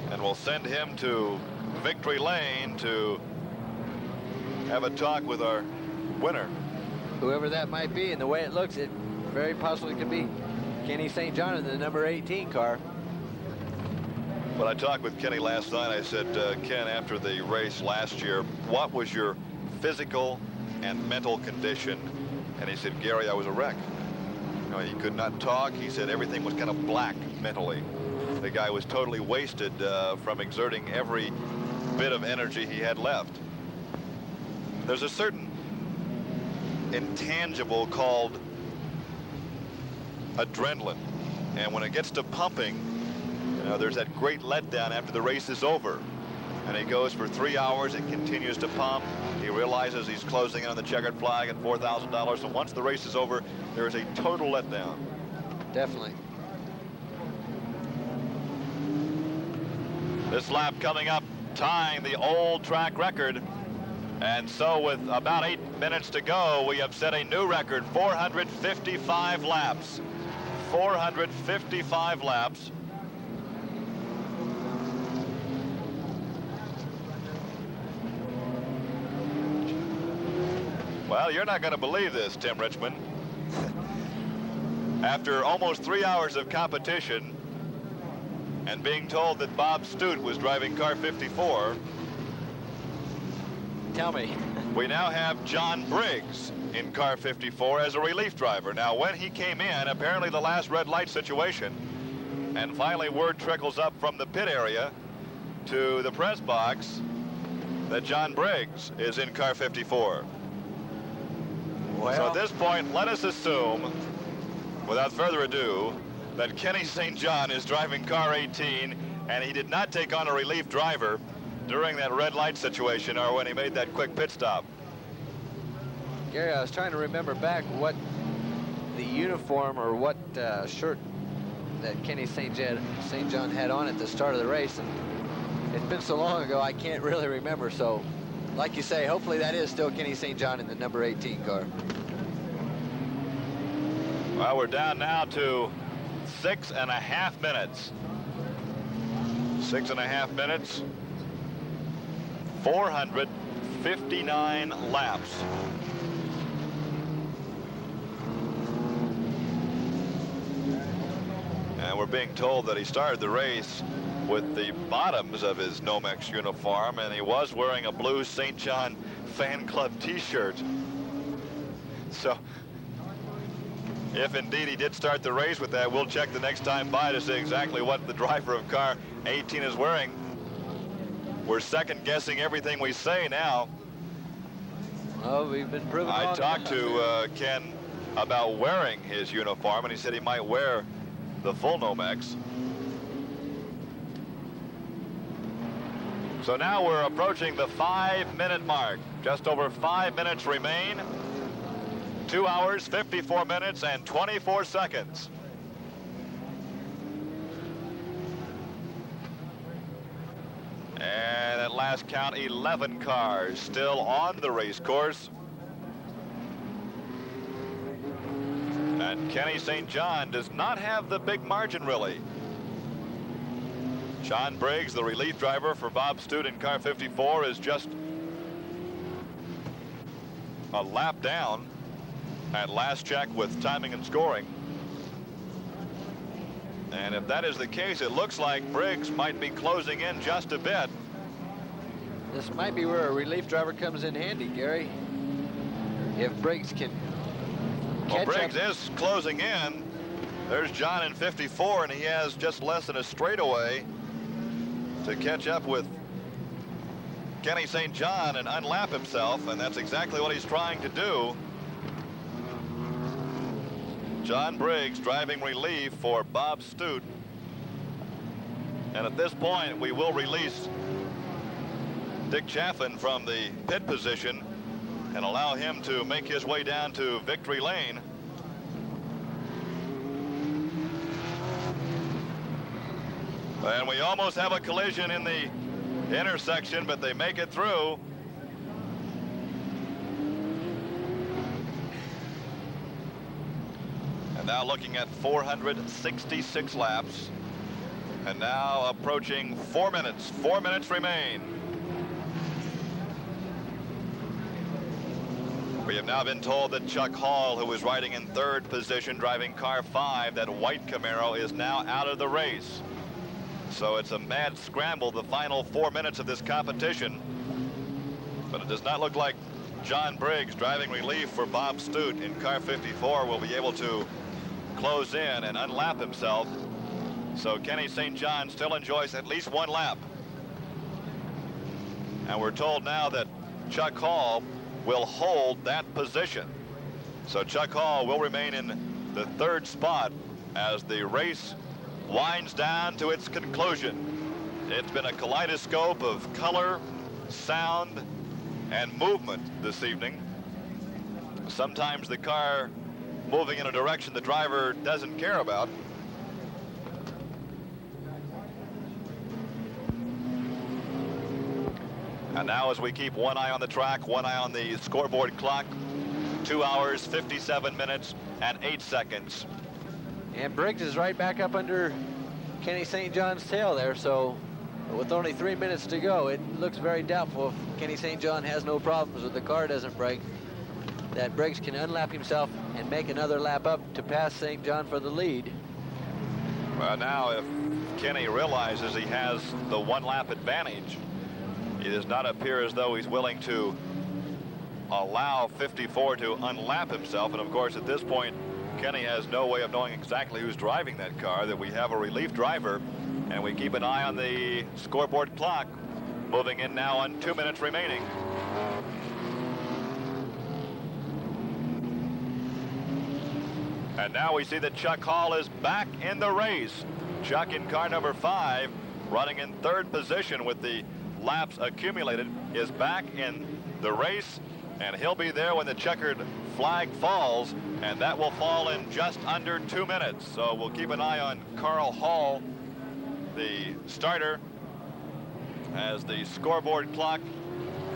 and we'll send him to victory lane to have a talk with our winner. Whoever that might be, and the way it looks, it very possibly could be Kenny St. John in the number 18 car. When I talked with Kenny last night, I said, Ken, after the race last year, what was your physical and mental condition? And he said, Gary, I was a wreck. You know, he could not talk. He said everything was kind of black mentally. The guy was totally wasted from exerting every bit of energy he had left. There's a certain intangible called adrenaline. And when it gets to pumping, you know, there's that great letdown after the race is over. And he goes for 3 hours and continues to pump. He realizes he's closing in on the checkered flag at $4,000. And once the race is over, there is a total letdown. Definitely. This lap coming up, tying the old track record. And so with about 8 minutes to go, we have set a new record, 455 laps. 455 laps. Well, you're not going to believe this, Tim Richmond. After almost 3 hours of competition and being told that Bob Stute was driving car 54, tell me. We now have John Briggs in car 54 as a relief driver. Now, when he came in, apparently the last red light situation, and finally word trickles up from the pit area to the press box that John Briggs is in car 54. Well, So at this point, let us assume, without further ado, that Kenny St. John is driving car 18, and he did not take on a relief driver during that red light situation or when he made that quick pit stop. Gary, I was trying to remember back what the uniform or what shirt that Kenny St. John had on at the start of the race, and it's been so long ago I can't really remember. So, like you say, hopefully that is still Kenny St. John in the number 18 car. Well, we're down now to 6.5 minutes. 6.5 minutes. 459 laps. And we're being told that he started the race with the bottoms of his Nomex uniform, and he was wearing a blue St. John fan club t-shirt. So if indeed he did start the race with that, we'll check the next time by to see exactly what the driver of car 18 is wearing. We're second guessing everything we say now. Oh, we've been proven I wrong. talked to Ken about wearing his uniform, and he said he might wear the full Nomex. So now we're approaching the 5-minute mark. Just over 5 minutes remain. 2 hours, 54 minutes, and 24 seconds. And at last count, 11 cars still on the race course. And Kenny St. John does not have the big margin, really. John Briggs, the relief driver for Bob Stute in car 54, is just a lap down at last check with timing and scoring. And if that is the case, it looks like Briggs might be closing in just a bit. This might be where a relief driver comes in handy, Gary. If Briggs can Well, catch Briggs up. is closing in. There's John in 54, and he has just less than a straightaway to catch up with Kenny St. John and unlap himself, and that's exactly what he's trying to do. John Briggs driving relief for Bob Stute. And at this point, we will release Dick Chaffin from the pit position and allow him to make his way down to victory lane. And we almost have a collision in the intersection, but they make it through. And now looking at 466 laps. And now approaching 4 minutes. 4 minutes remain. We have now been told that Chuck Hall, who was riding in third position, driving car 5, that white Camaro, is now out of the race. So it's a mad scramble the final 4 minutes of this competition. But it does not look like John Briggs, driving relief for Bob Stute in car 54, will be able to close in and unlap himself. So Kenny St. John still enjoys at least one lap. And we're told now that Chuck Hall will hold that position. So Chuck Hall will remain in the third spot as the race winds down to its conclusion. It's been a kaleidoscope of color, sound, and movement this evening. Sometimes the car moving in a direction the driver doesn't care about. And now, as we keep one eye on the track, one eye on the scoreboard clock, 2 hours, 57 minutes, and 8 seconds. And Briggs is right back up under Kenny St. John's tail there, so with only 3 minutes to go, it looks very doubtful if Kenny St. John has no problems with the car doesn't break, that Briggs can unlap himself and make another lap up to pass St. John for the lead. Well, now if Kenny realizes he has the one lap advantage, it does not appear as though he's willing to allow 54 to unlap himself. And of course, at this point, Kenny has no way of knowing exactly who's driving that car, that we have a relief driver, and we keep an eye on the scoreboard clock, moving in now on 2 minutes remaining. And now we see that Chuck Hall is back in the race. Chuck in car number 5, running in third position with the laps accumulated, is back in the race, and he'll be there when the checkered flag falls, and that will fall in just under 2 minutes. So we'll keep an eye on Carl Hall, the starter, as the scoreboard clock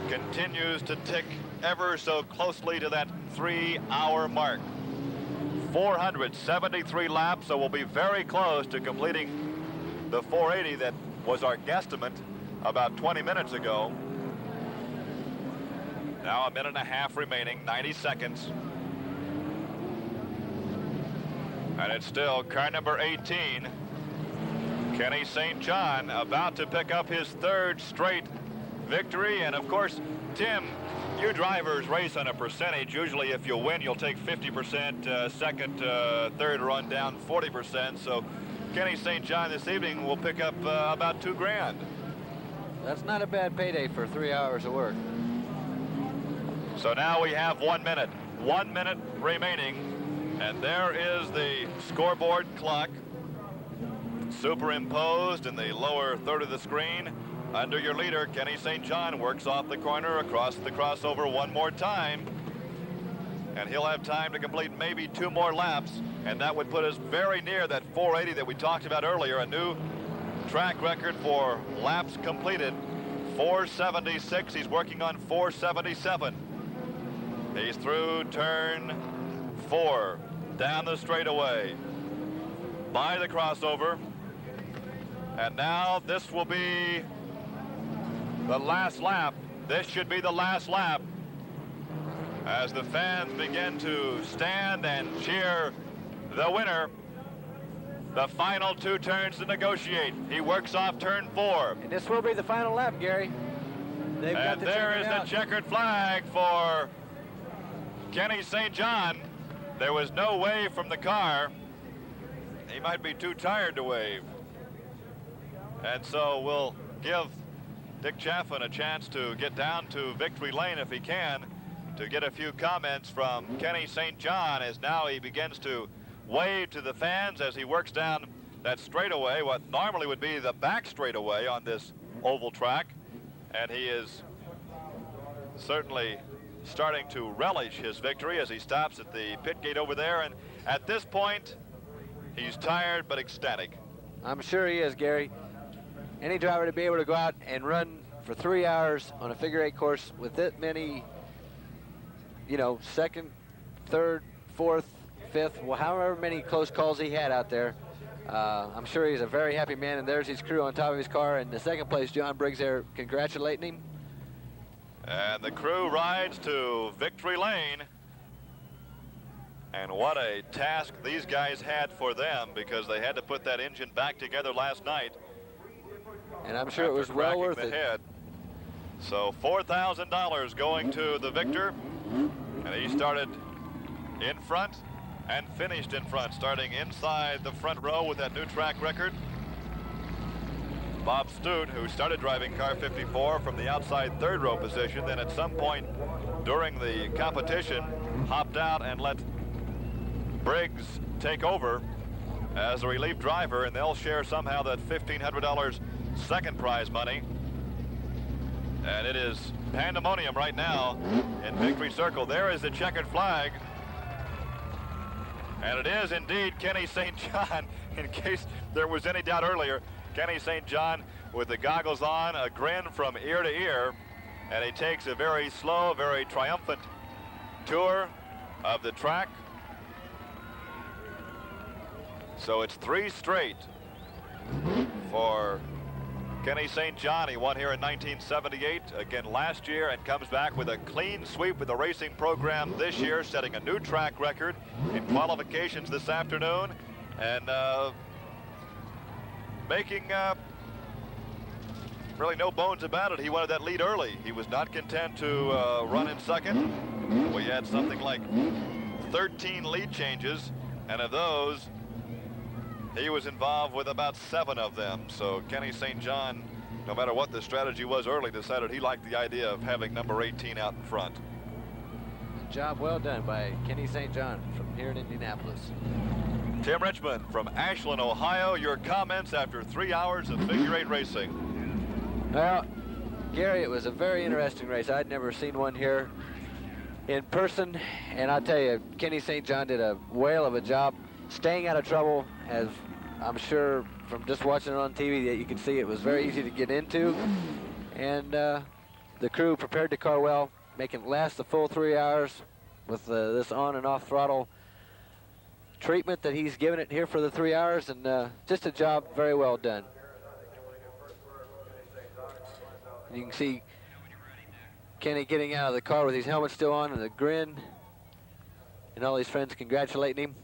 continues to tick ever so closely to that 3-hour mark. 473 laps, so we'll be very close to completing the 480 that was our guesstimate about 20 minutes ago. Now a minute and a half remaining, 90 seconds. And it's still car number 18, Kenny St. John, about to pick up his third straight victory. And of course, Tim, you drivers race on a percentage. Usually if you win, you'll take 50%, second, third run down 40%. So Kenny St. John this evening will pick up about $2,000. That's not a bad payday for 3 hours of work. So now we have 1 minute. 1 minute remaining. And there is the scoreboard clock superimposed in the lower third of the screen. Under your leader, Kenny St. John works off the corner across the crossover one more time. And he'll have time to complete maybe 2 more laps. And that would put us very near that 480 that we talked about earlier. A new track record for laps completed. 476. He's working on 477. He's through turn 4. Down the straightaway. By the crossover. And now this will be the last lap. This should be the last lap as the fans begin to stand and cheer the winner. The final 2 turns to negotiate. He works off turn 4. And this will be the final lap, Gary. They've got And there is the checkered flag for Kenny St. John. There was no wave from the car. He might be too tired to wave. And so we'll give Dick Chaffin a chance to get down to victory lane if he can, to get a few comments from Kenny St. John as now he begins to wave to the fans as he works down that straightaway, what normally would be the back straightaway on this oval track. And he is certainly starting to relish his victory as he stops at the pit gate over there. And at this point, he's tired but ecstatic. I'm sure he is, Gary. Any driver to be able to go out and run for 3 hours on a figure-8 course with that many, you know, second, third, fourth, fifth, well, however many close calls he had out there, I'm sure he's a very happy man, and there's his crew on top of his car. And the second place, John Briggs there congratulating him. And the crew rides to victory lane. And what a task these guys had for them, because they had to put that engine back together last night. And I'm sure it was well worth it. Head. So $4,000 going to the victor. And he started in front and finished in front, starting inside the front row with that new track record. Bob Stute, who started driving car 54 from the outside third row position, then at some point during the competition hopped out and let Briggs take over as a relief driver, and they'll share somehow that $1,500 second prize money. And it is pandemonium right now in Victory Circle. There is the checkered flag. And it is indeed Kenny St. John, in case there was any doubt earlier. Kenny St. John with the goggles on, a grin from ear to ear, and he takes a very slow, very triumphant tour of the track. So it's 3 straight for Kenny St. John. He won here in 1978, again last year, and comes back with a clean sweep with the racing program this year, setting a new track record in qualifications this afternoon, and making really no bones about it. He wanted that lead early. He was not content to run in second. We had something like 13 lead changes, and of those, he was involved with about 7 of them. So Kenny St. John, no matter what the strategy was early, decided he liked the idea of having number 18 out in front. Job well done by Kenny St. John from here in Indianapolis. Tim Richmond from Ashland, Ohio, your comments after 3 hours of figure-8 racing. Well, Gary, it was a very interesting race. I'd never seen one here in person, and I'll tell you, Kenny St. John did a whale of a job staying out of trouble, as I'm sure from just watching it on TV that you can see it was very easy to get into. And the crew prepared the car well, making it last the full 3 hours with this on and off throttle treatment that he's given it here for the 3 hours, and just a job very well done. And you can see Kenny getting out of the car with his helmet still on and a grin, and all his friends congratulating him.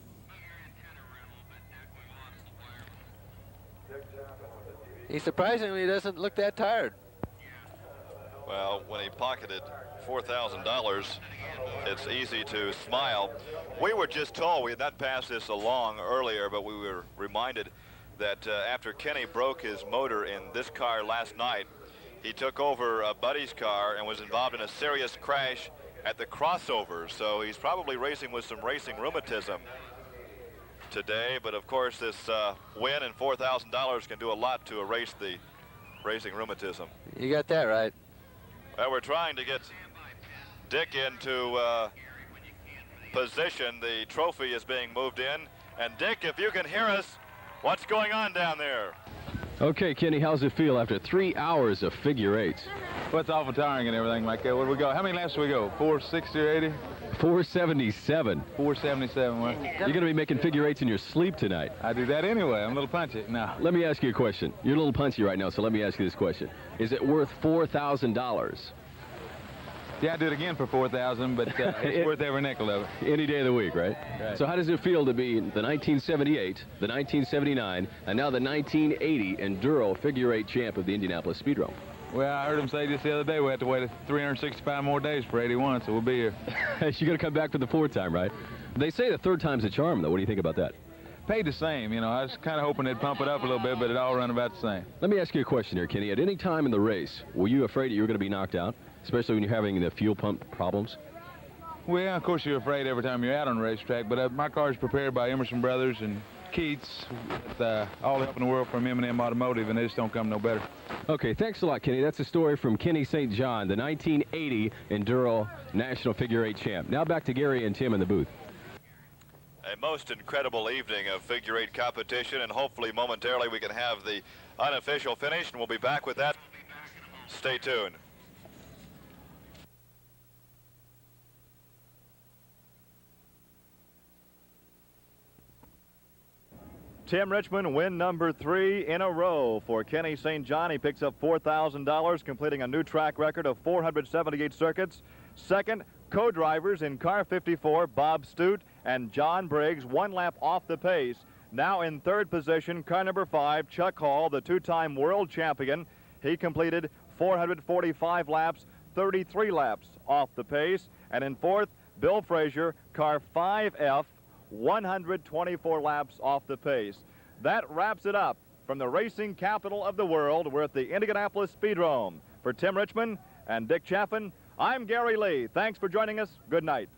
He surprisingly doesn't look that tired. Well, when he pocketed $4,000, it's easy to smile. We were just told, we had not passed this along earlier, but we were reminded that after Kenny broke his motor in this car last night, he took over a buddy's car and was involved in a serious crash at the crossover. So he's probably racing with some racing rheumatism today, but of course this win and $4,000 can do a lot to erase the racing rheumatism. You got that right. Well, we're trying to get Dick into position. The trophy is being moved in, and Dick, if you can hear us, what's going on down there? Okay, Kenny, how's it feel after 3 hours of figure-8s? Well, it's awful tiring and everything like that. Where do we go? How many laps do we go? 460 or 80? 477. 477. Well, You're going to be making figure-8s in your sleep tonight. I do that anyway. I'm a little punchy. No. Let me ask you a question. You're a little punchy right now, so let me ask you this question. Is it worth $4,000? Yeah, I do it again for $4,000, but it's worth every nickel of it. Any day of the week, right? Right. So how does it feel to be the 1978, the 1979, and now the 1980 Enduro figure-8 champ of the Indianapolis Speedrome? Well, I heard him say just the other day we have to wait 365 more days for 81, so we'll be here. You're going to come back for the 4th time, right? They say the 3rd time's a charm, though. What do you think about that? Paid the same, you know. I was kind of hoping they'd pump it up a little bit, but it all run about the same. Let me ask you a question here, Kenny. At any time in the race, were you afraid that you were going to be knocked out, especially when you're having the fuel pump problems? Well, of course, you're afraid every time you're out on the racetrack, but my car is prepared by Emerson Brothers and Keats, with all the help in the world from M&M Automotive, and they just don't come no better. Okay, thanks a lot, Kenny. That's a story from Kenny St. John, the 1980 Enduro National Figure 8 champ. Now back to Gary and Tim in the booth. A most incredible evening of figure 8 competition, and hopefully momentarily we can have the unofficial finish, and we'll be back with that. Stay tuned. Tim Richmond, win number 3 in a row for Kenny St. John. He picks up $4,000, completing a new track record of 478 circuits. Second, co-drivers in car 54, Bob Stute and John Briggs, 1 lap off the pace. Now in third position, car number 5, Chuck Hall, the 2-time world champion. He completed 445 laps, 33 laps off the pace. And in fourth, Bill Frazier, car 5F, 124 laps off the pace. That wraps it up from the racing capital of the world. We're at the Indianapolis Speedrome. For Tim Richmond and Dick Chaffin, I'm Gary Lee. Thanks for joining us. Good night.